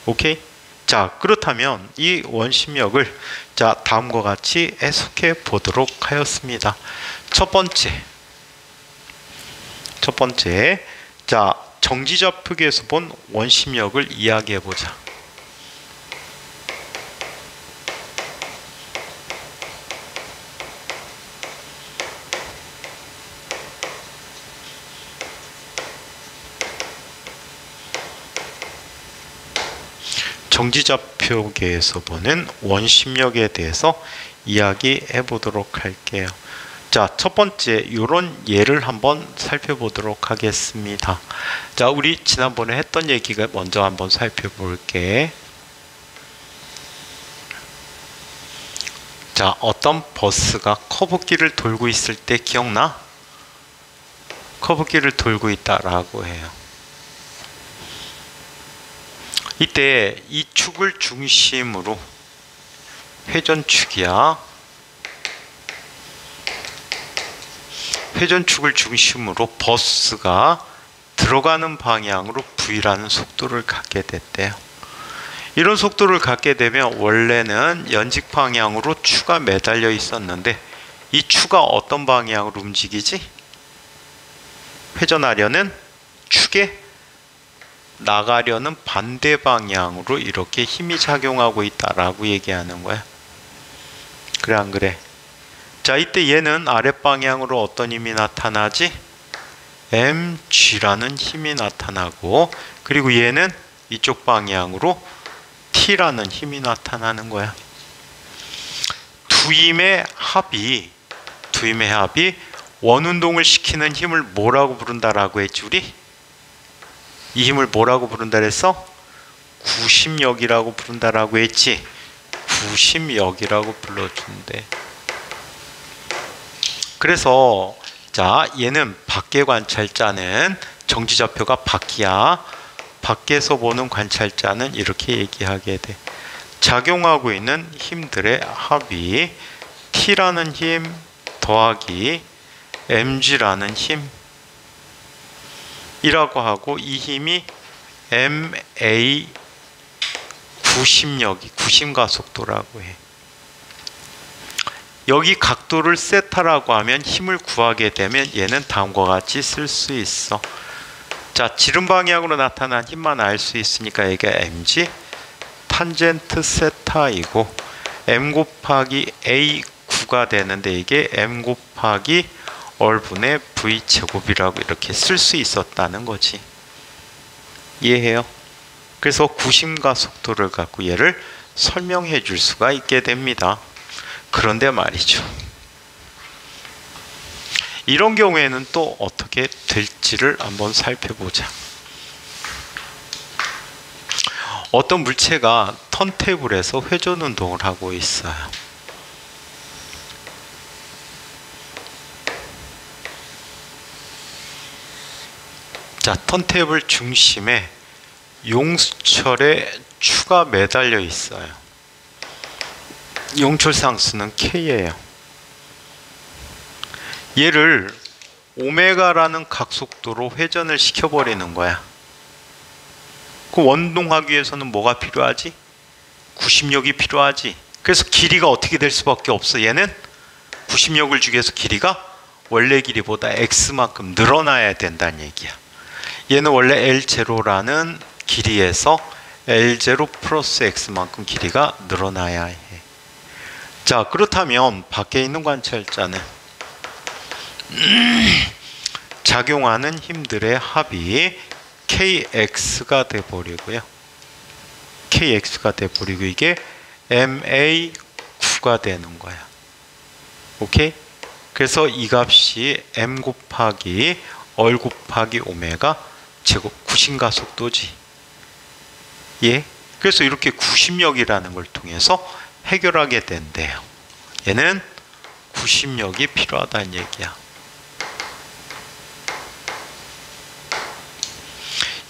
오케이? 자, 그렇다면 이 원심력을 자, 다음과 같이 해석해 보도록 하였습니다. 첫 번째, 자, 정지좌표기에서 본 원심력을 이야기해 보자. 정지좌표계에서 보는 원심력에 대해서 이야기해 보도록 할게요. 자, 첫 번째 이런 예를 한번 살펴보도록 하겠습니다. 자, 우리 지난번에 했던 얘기가 먼저 한번 살펴볼게. 자, 어떤 버스가 커브길을 돌고 있을 때 기억나? 커브길을 돌고 있다라고 해요. 이때 이 축을 중심으로 회전축이야. 회전축을 중심으로 버스가 들어가는 방향으로 V라는 속도를 갖게 됐대요. 이런 속도를 갖게 되면 원래는 연직 방향으로 추가 매달려 있었는데 이 추가 어떤 방향으로 움직이지? 회전하려는 축에 나가려는 반대 방향으로 이렇게 힘이 작용하고 있다라고 얘기하는 거야. 그래 안 그래? 자, 이때 얘는 아랫방향으로 어떤 힘이 나타나지? mg라는 힘이 나타나고, 그리고 얘는 이쪽 방향으로 t라는 힘이 나타나는 거야. 두 힘의 합이 원운동을 시키는 힘을 뭐라고 부른다라고 했지 우리? 이 힘을 뭐라고 부른다 그랬어? 구심력이라고 부른다라고 했지. 구심력이라고 불러준대. 그래서 자, 얘는 밖의 관찰자는 정지좌표가 밖이야. 밖에서 보는 관찰자는 이렇게 얘기하게 돼. 작용하고 있는 힘들의 합이 T라는 힘 더하기 mg라는 힘이라고 하고, 이 힘이 ma 구심력이 구심가속도라고 해. 여기 각도를 세타라고 하면 힘을 구하게 되면 얘는 다음과 같이 쓸 수 있어. 자, 지름 방향으로 나타난 힘만 알 수 있으니까 이게 mg 탄젠트 세타이고 m 곱하기 a 9가 되는데 이게 m 곱하기 얼분의 v 제곱이라고 이렇게 쓸 수 있었다는 거지. 이해해요? 그래서 구심과 속도를 갖고 얘를 설명해 줄 수가 있게 됩니다. 그런데 말이죠, 이런 경우에는 또 어떻게 될지를 한번 살펴보자. 어떤 물체가 턴테이블에서 회전 운동을 하고 있어요. 자, 턴테이블 중심에 용수철에 추가 매달려 있어요. 용철 상수는 K예요. 얘를 오메가라는 각속도로 회전을 시켜버리는 거야. 그 원동하기 위해서는 뭐가 필요하지? 구심력이 필요하지. 그래서 길이가 어떻게 될 수밖에 없어. 얘는 구심력을 주기 위해서 길이가 원래 길이보다 x만큼 늘어나야 된다는 얘기야. 얘는 원래 L0라는 길이에서 L0 플러스 x만큼 길이가 늘어나야 해. 자, 그렇다면 밖에 있는 관찰자는 작용하는 힘들의 합이 kx가 돼버리고요. kx가 돼버리고 이게 ma9가 되는 거야. 오케이? 그래서 이 값이 m 곱하기 얼 곱하기 오메가 제곱 구심가 속도지. 예? 그래서 이렇게 구심력이라는 걸 통해서 해결하게 된대요. 얘는 구심력이 필요하다는 얘기야.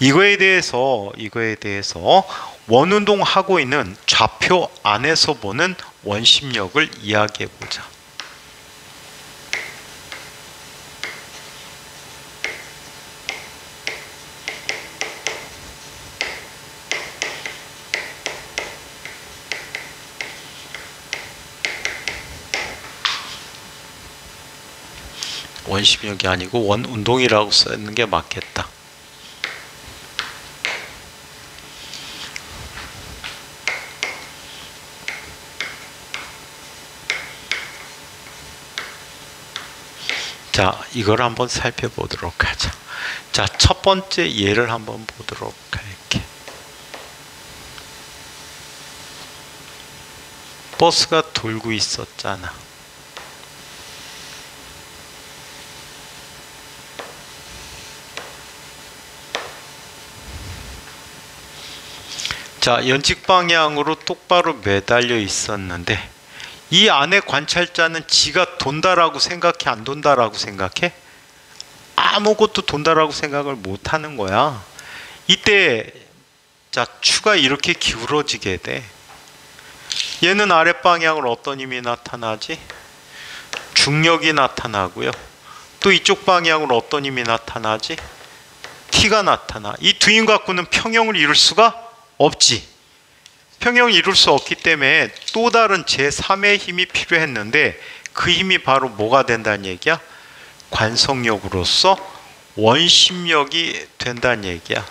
이거에 대해서 원운동 하고 있는 좌표 안에서 보는 원심력을 이야기해 보자. 원심력이 아니고 원운동이라고 쓰는 게 맞겠다. 자, 이걸 한번 살펴보도록 하자. 자, 첫 번째 예를 한번 보도록 할게. 버스가 돌고 있었잖아. 자, 연직 방향으로 똑바로 매달려 있었는데 이 안에 관찰자는 지가 돈다라고 생각해, 안 돈다라고 생각해? 아무것도 돈다라고 생각을 못 하는 거야. 이때 자, 추가 이렇게 기울어지게 돼. 얘는 아랫방향으로 어떤 힘이 나타나지? 중력이 나타나고요. 또 이쪽 방향으로 어떤 힘이 나타나지? T가 나타나. 이 두 힘 갖고는 평형을 이룰 수가 없지. 평형을 이룰 수 없기 때문에 또 다른 제3의 힘이 필요했는데 그 힘이 바로 뭐가 된다는 얘기야? 관성력으로서 원심력이 된다는 얘기야.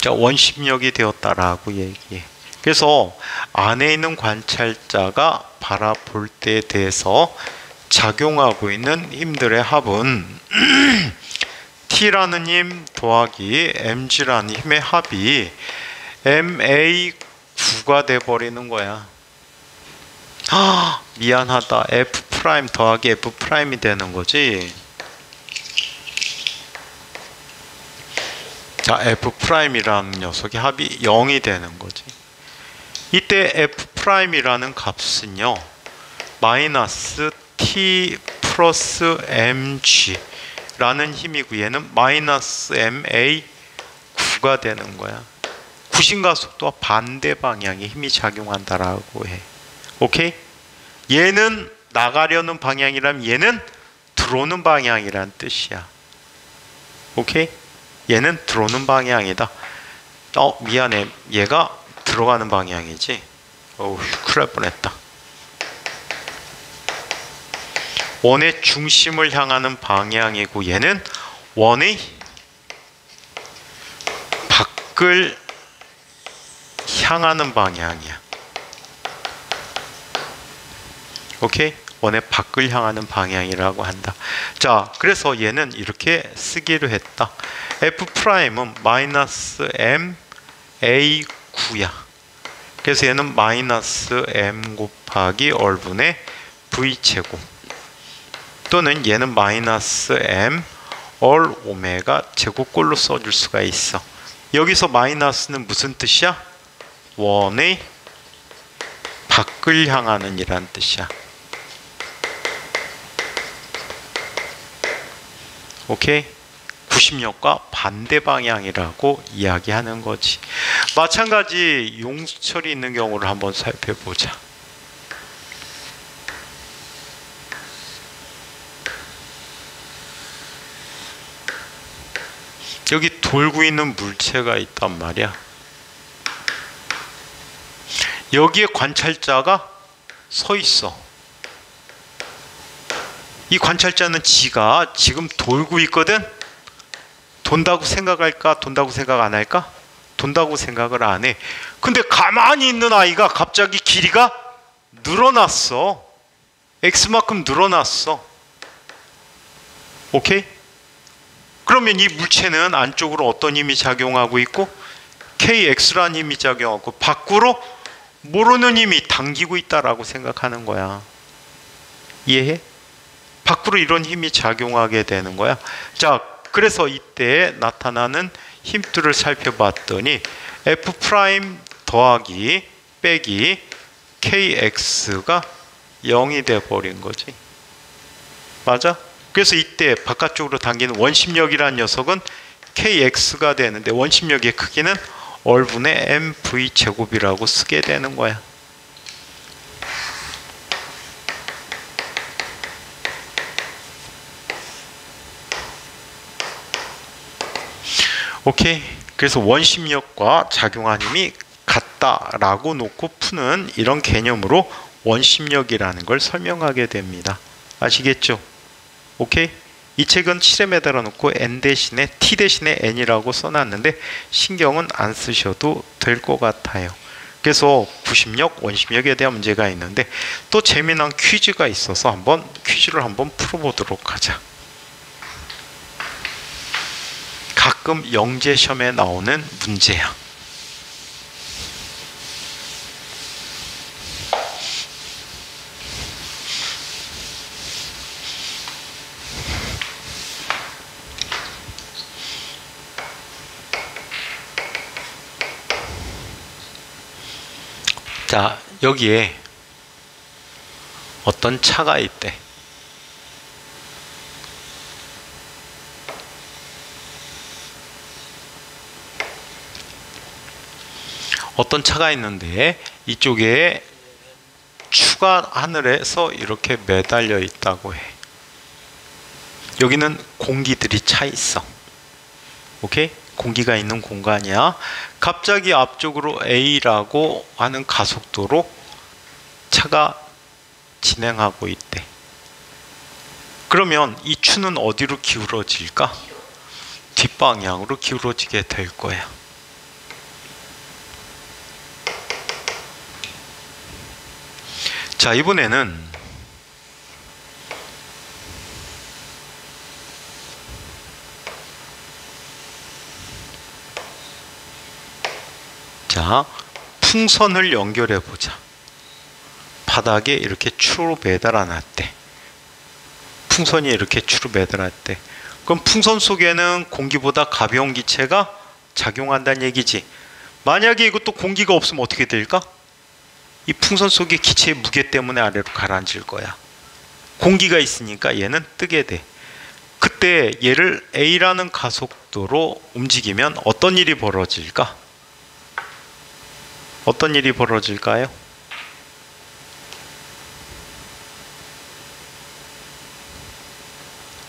자, 원심력이 되었다라고 얘기해. 그래서 안에 있는 관찰자가 바라볼 때에 대해서 작용하고 있는 힘들의 합은 T라는 힘 더하기 mg라는 힘의 합이 ma9가 돼버리는 거야. 아, 미안하다. f' 더하기 f'이 되는 거지. 자, f'이라는 녀석의 합이 0이 되는 거지. 이때 f'이라는 값은요, 마이너스 t 플러스 mg 라는 힘이고 얘는 마이너스 ma9가 되는 거야. 구심과 속도와 반대 방향의 힘이 작용한다라고 해. 오케이? 얘는 나가려는 방향이라면 얘는 들어오는 방향이란 뜻이야. 오케이? 얘는 들어오는 방향이다. 미안해. 얘가 들어가는 방향이지. 어우, 큰일 날 뻔했다. 원의 중심을 향하는 방향이고 얘는 원의 밖을 향하는 방향이야. 오케이? 원의 밖을 향하는 방향이라고 한다. 자, 그래서 얘는 이렇게 쓰기로 했다. F'은 마이너스 M A9야. 그래서 얘는 마이너스 M 곱하기 얼분의 V제곱, 또는 얘는 마이너스 M 얼 오메가 제곱꼴로 써줄 수가 있어. 여기서 마이너스는 무슨 뜻이야? 원의 밖을 향하는 이란 뜻이야. 오케이? 구심력과 반대 방향이라고 이야기하는 거지. 마찬가지 용수철이 있는 경우를 한번 살펴보자. 여기 돌고 있는 물체가 있단 말이야. 여기에 관찰자가 서 있어. 이 관찰자는 지가 지금 돌고 있거든. 돈다고 생각할까? 돈다고 생각 안 할까? 돈다고 생각을 안 해. 근데 가만히 있는 아이가 갑자기 길이가 늘어났어. X만큼 늘어났어. 오케이? 그러면 이 물체는 안쪽으로 어떤 힘이 작용하고 있고, KX라는 힘이 작용하고, 밖으로 모르는 힘이 당기고 있다라고 생각하는 거야. 이해해? 밖으로 이런 힘이 작용하게 되는 거야. 자, 그래서 이때 나타나는 힘들을 살펴봤더니 F' 더하기 빼기 KX가 0이 돼버린 거지. 맞아? 그래서 이때 바깥쪽으로 당기는 원심력이라는 녀석은 KX가 되는데, 원심력의 크기는 얼분의 MV 제곱이라고 쓰게 되는 거야. 오케이. 그래서 원심력과 작용한 힘이 같다라고 놓고 푸는 이런 개념으로 원심력이라는 걸 설명하게 됩니다. 아시겠죠? 오케이. 이 책은 7에 달아놓고 N 대신에 T 대신에 N이라고 써놨는데 신경은 안 쓰셔도 될 것 같아요. 그래서 부심력, 원심력에 대한 문제가 있는데 또 재미난 퀴즈가 있어서 퀴즈를 한번 풀어보도록 하자. 가끔 영재 시험에 나오는 문제야. 자, 여기에 어떤 차가 있대. 어떤 차가 있는데 이쪽에 추가 하늘에서 이렇게 매달려 있다고 해. 여기는 공기들이 차 있어. 오케이? 공기가 있는 공간이야. 갑자기 앞쪽으로 A라고 하는 가속도로 차가 진행하고 있대. 그러면 이 추는 어디로 기울어질까? 뒷방향으로 기울어지게 될 거야. 자, 이번에는 자, 풍선을 연결해 보자. 바닥에 이렇게 추로 매달아 놨대. 풍선이 이렇게 추로 매달았대. 그럼 풍선 속에는 공기보다 가벼운 기체가 작용한다는 얘기지. 만약에 이것도 공기가 없으면 어떻게 될까? 이 풍선 속의 기체의 무게 때문에 아래로 가라앉을 거야. 공기가 있으니까 얘는 뜨게 돼. 그때 얘를 A라는 가속도로 움직이면 어떤 일이 벌어질까? 어떤 일이 벌어질까요?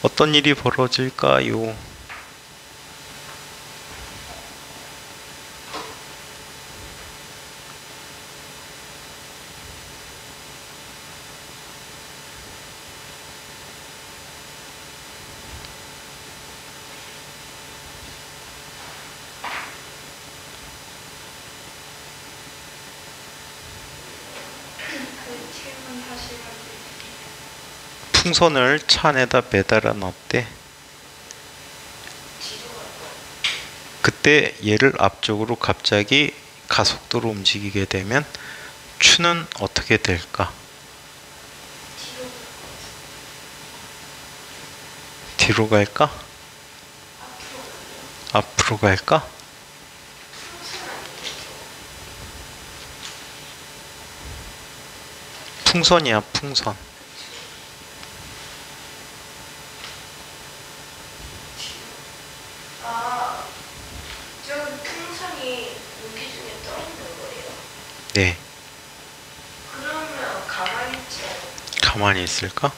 어떤 일이 벌어질까요? 풍선을 차 안에다 매달아 놨대. 그때 얘를 앞쪽으로 갑자기 가속도로 움직이게 되면 추는 어떻게 될까? 뒤로 갈까? 앞으로 갈까? 풍선이야, 풍선. 저 풍선이 공기 중에 떠있는 거예요. 네. 그러면 가만히 있지 않아요? 가만히 있을까?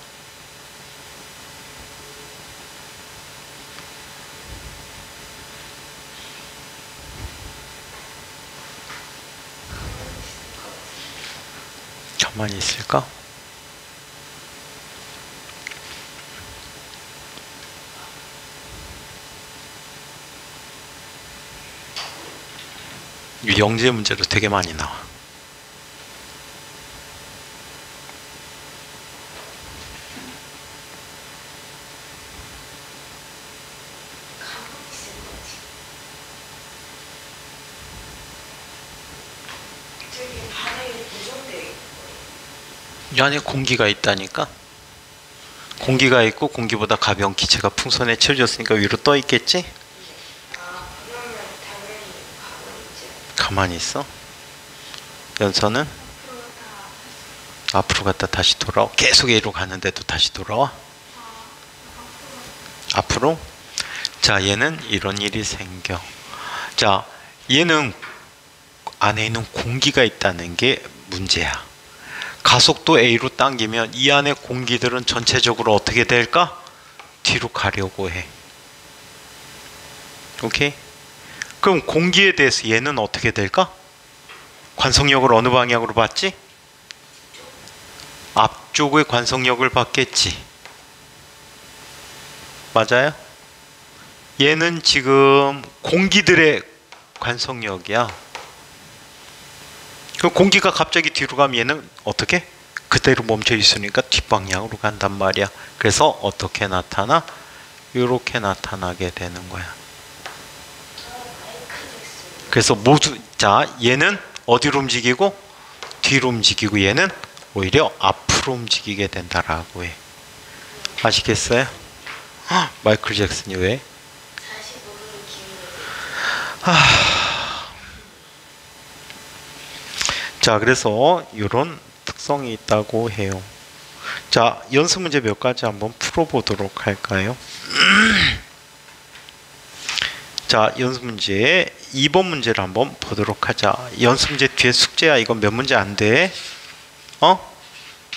가만히 있을까? 영재 문제로 되게 많이 나와. 가만히 있을 거지. 저기 바닥에 고정되어 있는 거예요. 이 안에 공기가 있다니까? 공기가 있고 공기보다 가벼운 기체가 풍선에 채워졌으니까 위로 떠 있겠지? 그러면 당연히 가만히 있지. 가만히 있어. 연서는 앞으로 갔다 다시 돌아와. 계속 A로 가는데도 다시 돌아와. 앞으로. 자, 얘는 이런 일이 생겨. 자, 얘는 안에 있는 공기가 있다는 게 문제야. 가속도 A로 당기면 이 안에 공기들은 전체적으로 어떻게 될까? 뒤로 가려고 해. 오케이? 그럼 공기에 대해서 얘는 어떻게 될까? 관성력을 어느 방향으로 받지? 앞쪽의 관성력을 받겠지. 맞아요? 얘는 지금 공기들의 관성력이야. 그 공기가 갑자기 뒤로 가면 얘는 어떻게? 그대로 멈춰 있으니까 뒷방향으로 간단 말이야. 그래서 어떻게 나타나? 이렇게 나타나게 되는 거야. 그래서 모두, 자, 얘는 어디로 움직이고? 뒤로 움직이고 얘는 오히려 앞으로 움직이게 된다라고 해. 아시겠어요? 마이클 잭슨이 왜? 45도로 기울어져. 자, 그래서 이런 특성이 있다고 해요. 자, 연습 문제 몇 가지 한번 풀어보도록 할까요? 자, 연습 문제 2번 문제를 한번 보도록 하자. 연습 문제 뒤에 숙제야. 이건 몇 문제 안 돼?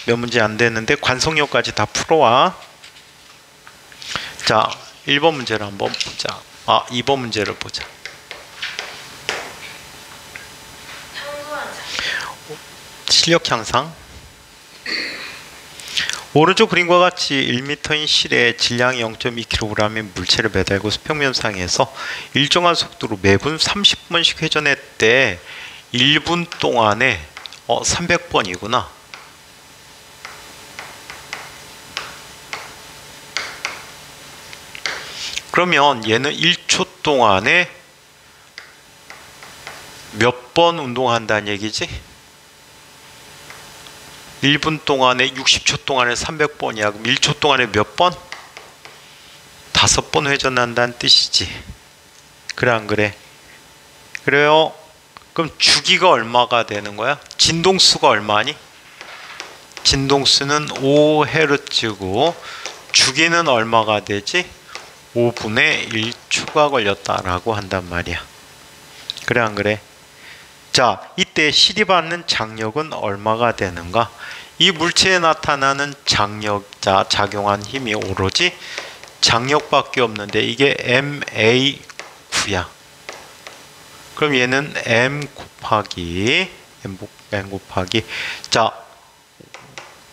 몇 문제 안 되는데 관성력까지 다 풀어와. 자, 1번 문제를 한번 보자. 2번 문제를 보자. 실력 향상. 오른쪽 그림과 같이 1m인 실에 질량이 0.2kg의 물체를 매달고 수평면상에서 일정한 속도로 매분 30번씩 회전했대. 1분 동안에 300번이구나. 그러면 얘는 1초 동안에 몇 번 운동한다는 얘기지? 1분 동안에 60초 동안에 300번이야. 그럼 1초 동안에 몇 번? 5번 회전한다는 뜻이지. 그래 안 그래? 그래요. 그럼 주기가 얼마가 되는 거야? 진동수가 얼마니? 진동수는 5Hz고 주기는 얼마가 되지? 5분의 1초가 걸렸다라고 한단 말이야. 그래 안 그래? 자, 이때 실이받는 장력은 얼마가 되는가? 이 물체에 나타나는 장력, 작용한 힘이 오로지 장력밖에 없는데 이게 MA9야. 그럼 얘는 M 곱하기 자,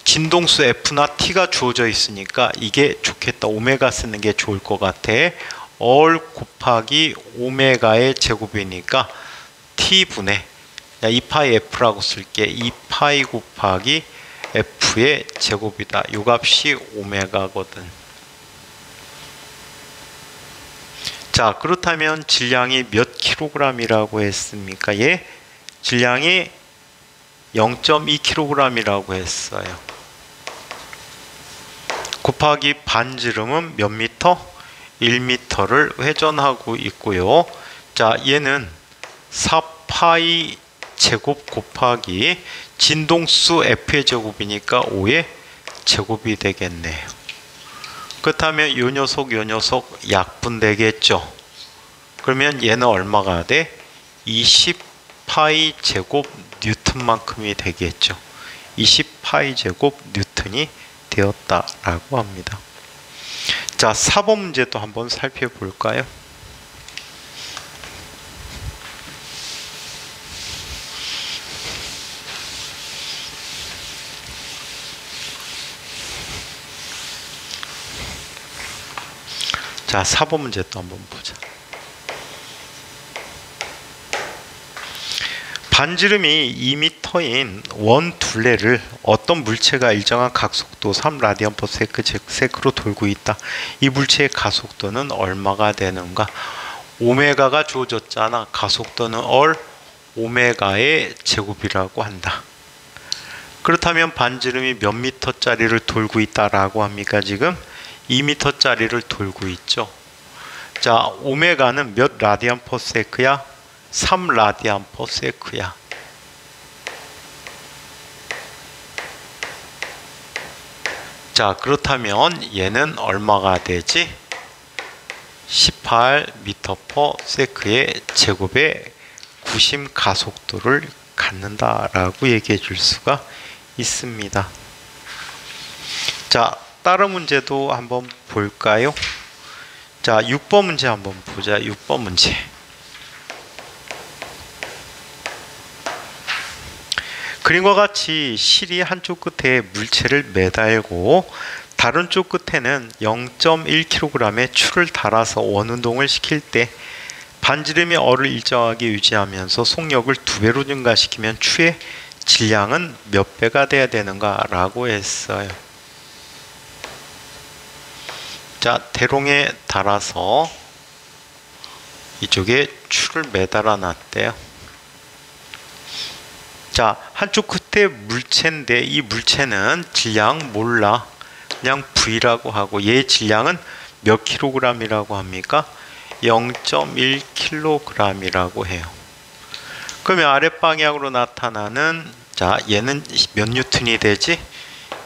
진동수 F나 T가 주어져 있으니까 이게 좋겠다. 오메가 쓰는 게 좋을 것 같아. 얼 곱하기 오메가의 제곱이니까 T분의 2파이 F라고 쓸게. 2파이 곱하기 F F의 제곱이다. 이 값이 오메가거든. 자, 그렇다면 질량이 몇 킬로그램이라고 했습니까? 예, 질량이 0.2kg이라고 했어요. 곱하기 반지름은 몇 미터? 1m를 회전하고 있고요. 자, 얘는 4파이 제곱 곱하기 진동수 F의 제곱이니까 5의 제곱이 되겠네요. 그렇다면 요 녀석 약분되겠죠. 그러면 얘는 얼마가 돼? 20파이 제곱 뉴턴만큼이 되겠죠. 20파이 제곱 뉴턴이 되었다라고 합니다. 자, 4번 문제도 한번 살펴볼까요? 자, 4번 문제 또 한번 보자. 반지름이 2m인 원 둘레를 어떤 물체가 일정한 각속도 3라디안/세크 즉 세크로 돌고 있다. 이 물체의 가속도는 얼마가 되는가? 오메가가 주어졌잖아. 가속도는 오메가의 제곱이라고 한다. 그렇다면 반지름이 몇 미터짜리를 돌고 있다라고 합니까? 지금 2m짜리를 돌고 있죠. 자, 오메가는 몇 라디안/세크야? 3라디안/세크야. 자, 그렇다면 얘는 얼마가 되지? 18m/s의 제곱의 구심 가속도를 갖는다라고 얘기해 줄 수가 있습니다. 자, 다른 문제도 한번 볼까요? 자, 6번 문제 한번 보자. 6번 문제. 그림과 같이 실이 한쪽 끝에 물체를 매달고 다른 쪽 끝에는 0.1kg의 추를 달아서 원운동을 시킬 때 반지름의 얼을 일정하게 유지하면서 속력을 2배로 증가시키면 추의 질량은 몇 배가 돼야 되는가 라고 했어요. 자, 대롱에 달아서 이쪽에 추를 매달아 놨대요. 자, 한쪽 끝에 물체인데 이 물체는 질량 몰라. 그냥 V라고 하고 얘 질량은 몇 킬로그램이라고 합니까? 0.1kg이라고 해요. 그러면 아랫방향으로 나타나는, 자, 얘는 몇 뉴턴이 되지?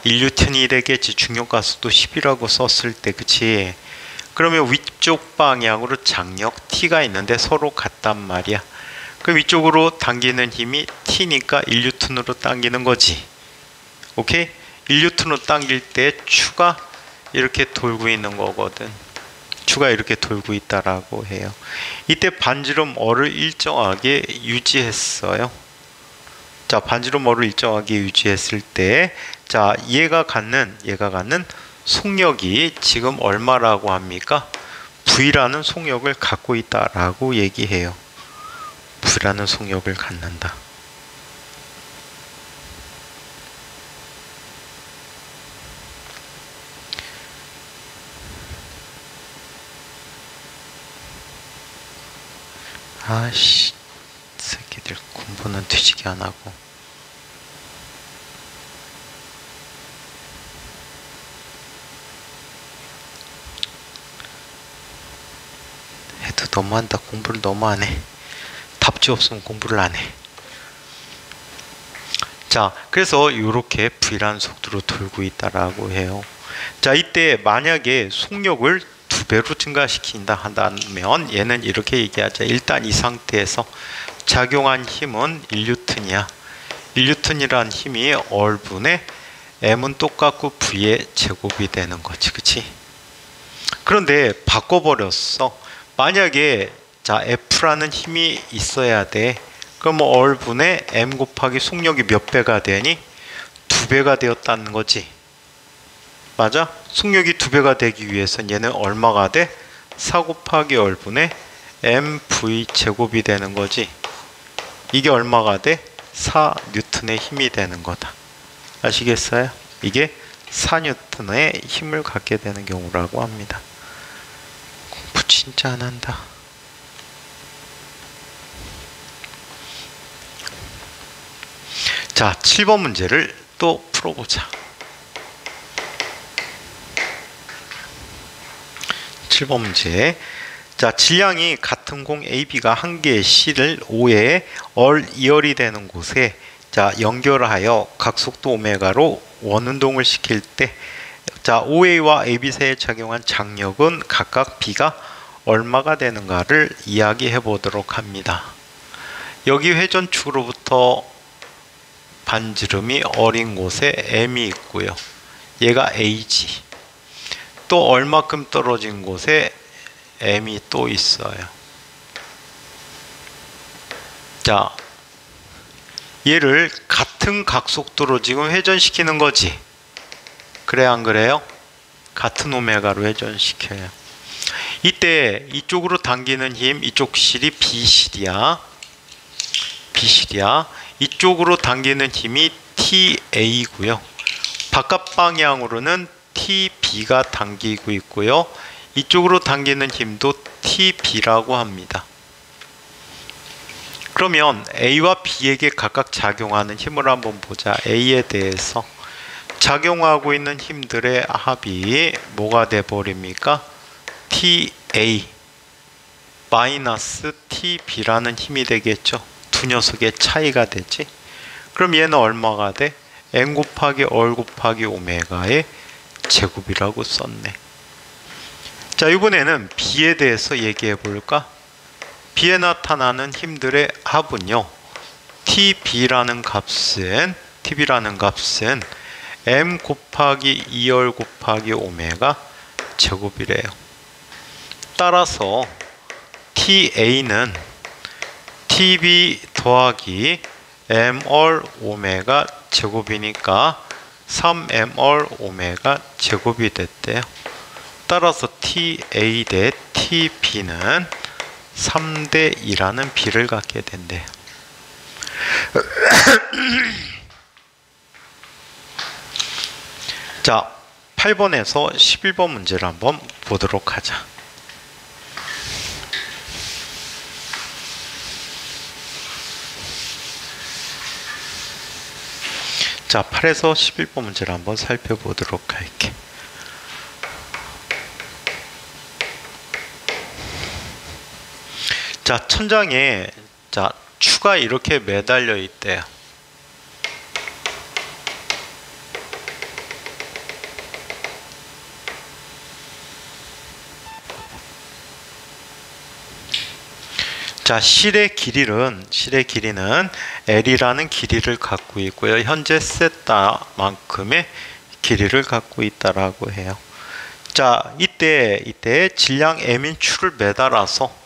1뉴턴이 되겠지. 중력가속도 10이라고 썼을 때, 그치? 그러면 위쪽 방향으로 장력 T가 있는데 서로 같단 말이야. 그럼 위쪽으로 당기는 힘이 T니까 1뉴턴으로 당기는 거지. 오케이? 1뉴턴으로 당길 때 추가 이렇게 돌고 있는 거거든. 추가 이렇게 돌고 있다라고 해요. 이때 반지름 어를 일정하게 유지했어요. 자, 반지름 어를 일정하게 유지했을 때, 자, 얘가 갖는 속력이 지금 얼마라고 합니까? V라는 속력을 갖고 있다라고 얘기해요. V라는 속력을 갖는다. 아씨, 새끼들 공부는 뒤지게 안 하고. 해도 너무한다. 공부를 너무 안 해. 답지 없으면 공부를 안 해. 자, 그래서 이렇게 V라는 속도로 돌고 있다라고 해요. 자, 이때 만약에 속력을 2배로 증가시킨다 한다면 얘는 이렇게 얘기하자. 일단 이 상태에서 작용한 힘은 1뉴턴이야. 1뉴턴이란 힘이 얼분의 M은 똑같고 V의 제곱이 되는 거지. 그치? 그런데 바꿔버렸어. 만약에 자, F라는 힘이 있어야 돼. 그럼 뭐 얼분의 M 곱하기 속력이 몇 배가 되니? 2배가 되었다는 거지. 맞아? 속력이 2배가 되기 위해서는 얘는 얼마가 돼? 4 곱하기 얼분의 mv 제곱이 되는 거지. 이게 얼마가 돼? 4 뉴턴의 힘이 되는 거다. 아시겠어요? 이게 4N의 힘을 갖게 되는 경우라고 합니다. 공부 진짜 안 한다. 자, 7번 문제를 또 풀어보자. 7번 문제. 자, 질량이 같은 공 AB가 한 개의 C를 5에 이열이 되는 곳에 자, 연결하여 각속도 오메가로 원운동을 시킬 때 자, OA와 AB 사이에 작용한 장력은 각각 B가 얼마가 되는가를 이야기해 보도록 합니다. 여기 회전축으로부터 반지름이 어린 곳에 M이 있고요. 얘가 A지. 또 얼마큼 떨어진 곳에 M이 또 있어요. 자, 얘를 같은 각속도로 지금 회전시키는 거지. 그래 안 그래요? 같은 오메가로 회전시켜요. 이때 이쪽으로 당기는 힘, 이쪽 실이 B실이야. B실이야. 이쪽으로 당기는 힘이 TA고요. 바깥 방향으로는 TB가 당기고 있고요. 이쪽으로 당기는 힘도 TB라고 합니다. 그러면 A와 B에게 각각 작용하는 힘을 한번 보자. A에 대해서 작용하고 있는 힘들의 합이 뭐가 돼버립니까? TA 마이너스 TB라는 힘이 되겠죠. 두 녀석의 차이가 되지. 그럼 얘는 얼마가 돼? N 곱하기 얼 곱하기 오메가의 제곱이라고 썼네. 자, 이번에는 B에 대해서 얘기해 볼까? B에 나타나는 힘들의 합은요, TB라는 값은 M 곱하기 2열 곱하기 오메가 제곱이래요. 따라서 TA는 TB 더하기 M얼 오메가 제곱이니까 3M얼 오메가 제곱이 됐대요. 따라서 TA 대 TB는 3대 2라는 비를 갖게 된대요. 자, 8번에서 11번 문제를 한번 보도록 하자. 자, 8에서 11번 문제를 한번 살펴보도록 할게. 자, 천장에 자, 추가 이렇게 매달려 있대요. 자, 실의 길이는 L이라는 길이를 갖고 있고요. 현재 세타만큼의 길이를 갖고 있다라고 해요. 자, 이때 질량 M인 추를 매달아서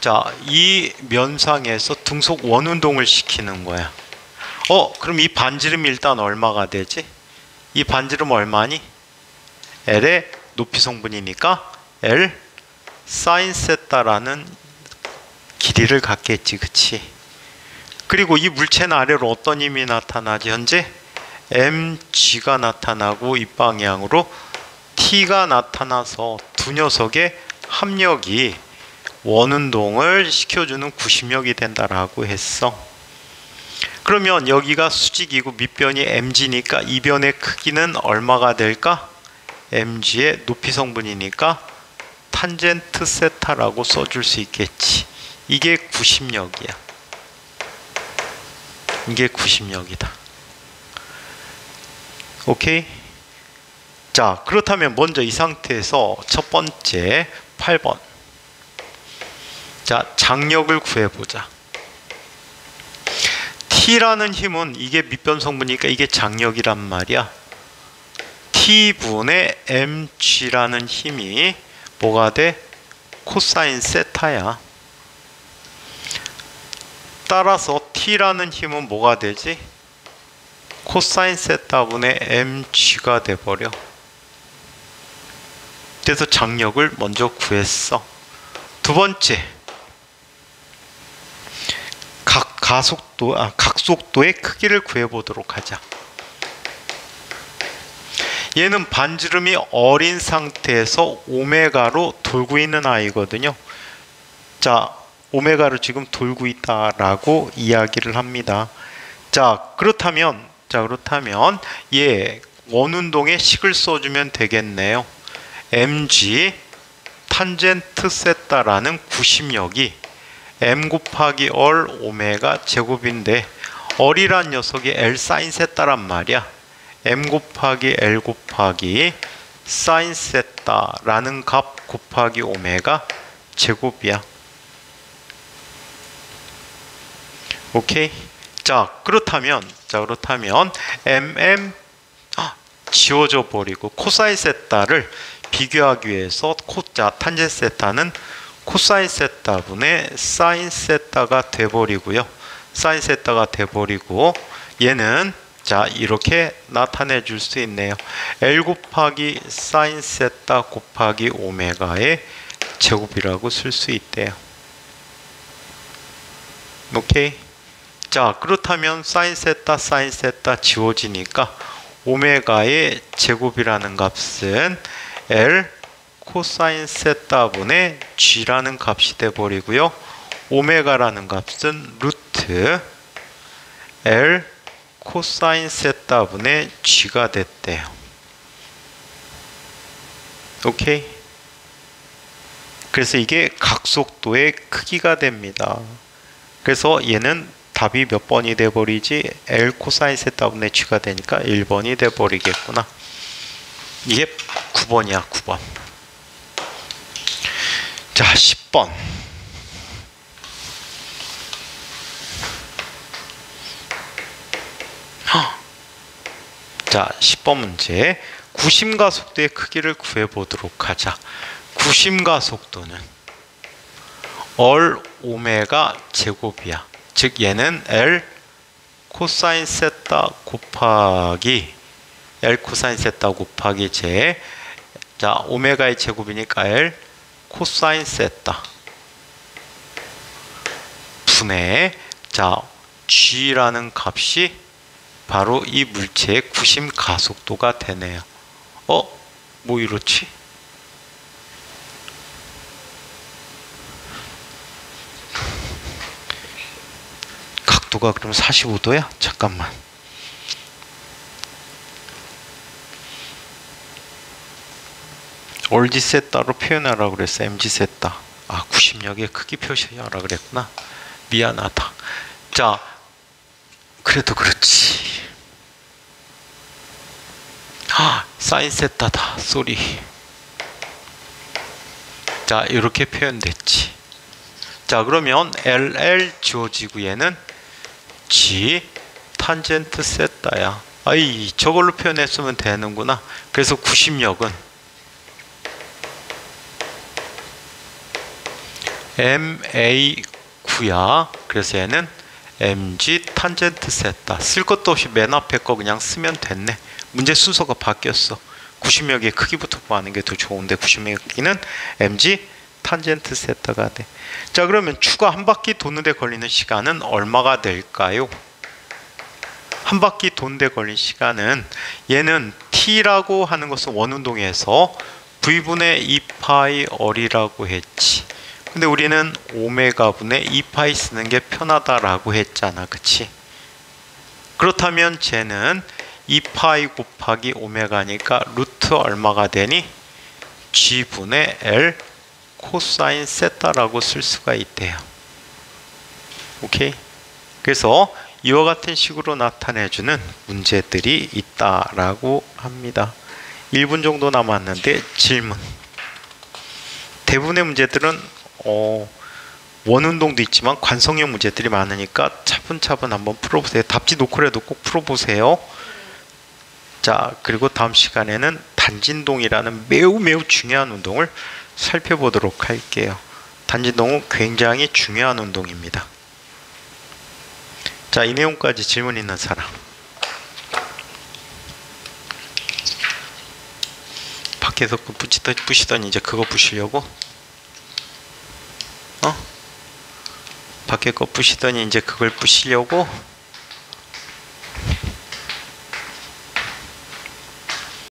자, 이 면상에서 등속 원운동을 시키는 거야. 그럼 이 반지름이 일단 얼마가 되지? 이 반지름 얼마니? L의 높이 성분이니까 L 사인 세타라는 길이를 갖겠지, 그치? 그리고 이 물체는 아래로 어떤 힘이 나타나지? 현재 mg가 나타나고 이 방향으로 t가 나타나서 두 녀석의 합력이 원운동을 시켜주는 구심력이 된다라고 했어. 그러면 여기가 수직이고 밑변이 mg니까 이 변의 크기는 얼마가 될까? mg의 높이 성분이니까 탄젠트 세타라고 써줄 수 있겠지. 이게 구심력이야. 이게 구심력이다. 오케이? 자, 그렇다면 먼저 이 상태에서 첫 번째 8번. 자, 장력을 구해보자. T라는 힘은 이게 밑변 성분이니까 이게 장력이란 말이야. T분의 mg라는 힘이 뭐가 돼? 코사인 세타야. 따라서 T라는 힘은 뭐가 되지? 코사인 세타분의 mg가 돼버려. 그래서 장력을 먼저 구했어. 두 번째, 각속도의 크기를 구해보도록 하자. 얘는 반지름이 어린 상태에서 오메가로 돌고 있는 아이거든요. 자, 오메가로 지금 돌고 있다라고 이야기를 합니다. 자, 그렇다면 얘 원운동의 식을 써주면 되겠네요. mg 탄젠트 세타라는 구심력이 m 곱하기 얼 오메가 제곱인데 얼이란 녀석이 L 사인 세타란 말이야. m 곱하기 L 곱하기 사인 세타라는 값 곱하기 오메가 제곱이야. 오케이? 자, 그렇다면 mm 지워져 버리고 코사인 세타를 비교하기 위해서 탄젠트 세타는 코사인 세타분의 사인 세타가 돼버리고요. 사인 세타가 돼버리고 얘는 자 이렇게 나타내 줄 수 있네요. L 곱하기 사인 세타 곱하기 오메가의 제곱이라고 쓸 수 있대요. 오케이? 자, 그렇다면 사인 세타 지워지니까 오메가의 제곱이라는 값은 L 코사인 세타분의 G라는 값이 돼버리고요. 오메가라는 값은 루트 L 코사인 세타분의 G가 됐대요. 오케이? 그래서 이게 각속도의 크기가 됩니다. 그래서 얘는 답이 몇 번이 돼버리지? L 코사인 세타분의 G가 되니까 1번이 돼버리겠구나. 이게 9번이야, 9번. 자, 10번. 자, 10번 문제. 구심가속도의 크기를 구해보도록 하자. 구심가속도는 얼 오메가 제곱이야. 즉 얘는 L 코사인 세타 곱하기 L 코사인 세타 곱하기 제. 자, 오메가의 제곱이니까 L 코사인 세타 분의 자 G라는 값이 바로 이 물체의 구심 가속도가 되네요. 뭐 이렇지? 각도가 그럼 45도야? 잠깐만. 얼지 세타로 표현하라고 그랬어. mg 세타. 구심력의 크기 표시하라 그랬구나. 미안하다. 자, 그래도 그렇지. 사인 세타다. 쏘리. 자, 이렇게 표현됐지. 자, 그러면 LL 지워지고 얘는 G 탄젠트 세타야. 저걸로 표현했으면 되는구나. 그래서 구심력은 MA9야. 그래서 얘는 mg 탄젠트 세타. 쓸 것도 없이 맨 앞에 거 그냥 쓰면 됐네. 문제 순서가 바뀌었어. 구심력의 크기부터 구하는 게 더 좋은데 구심력의 크기는 mg 탄젠트 세타가 돼. 자, 그러면 추가 한 바퀴 도는데 걸리는 시간은 얼마가 될까요? 한 바퀴 도는데 걸린 시간은 얘는 t라고 하는 것은 원운동에서 v분의 2파이 얼이라고 했지. 근데 우리는 오메가분의 2파이 쓰는 게 편하다라고 했잖아. 그치? 그렇다면 쟤는 2파이 곱하기 오메가니까 루트 얼마가 되니? G분의 L 코사인 세타라고 쓸 수가 있대요. 오케이? 그래서 이와 같은 식으로 나타내주는 문제들이 있다라고 합니다. 1분 정도 남았는데 질문. 대부분의 문제들은 원운동도 있지만 관성형 문제들이 많으니까 차분차분 한번 풀어보세요. 답지 놓고라도 꼭 풀어보세요. 자, 그리고 다음 시간에는 단진동이라는 매우 중요한 운동을 살펴보도록 할게요. 단진동은 굉장히 중요한 운동입니다. 자, 이 내용까지 질문 있는 사람. 밖에서 부시더니 이제 그거 부시려고? 밖에 거 부시더니 이제 그걸 부시려고?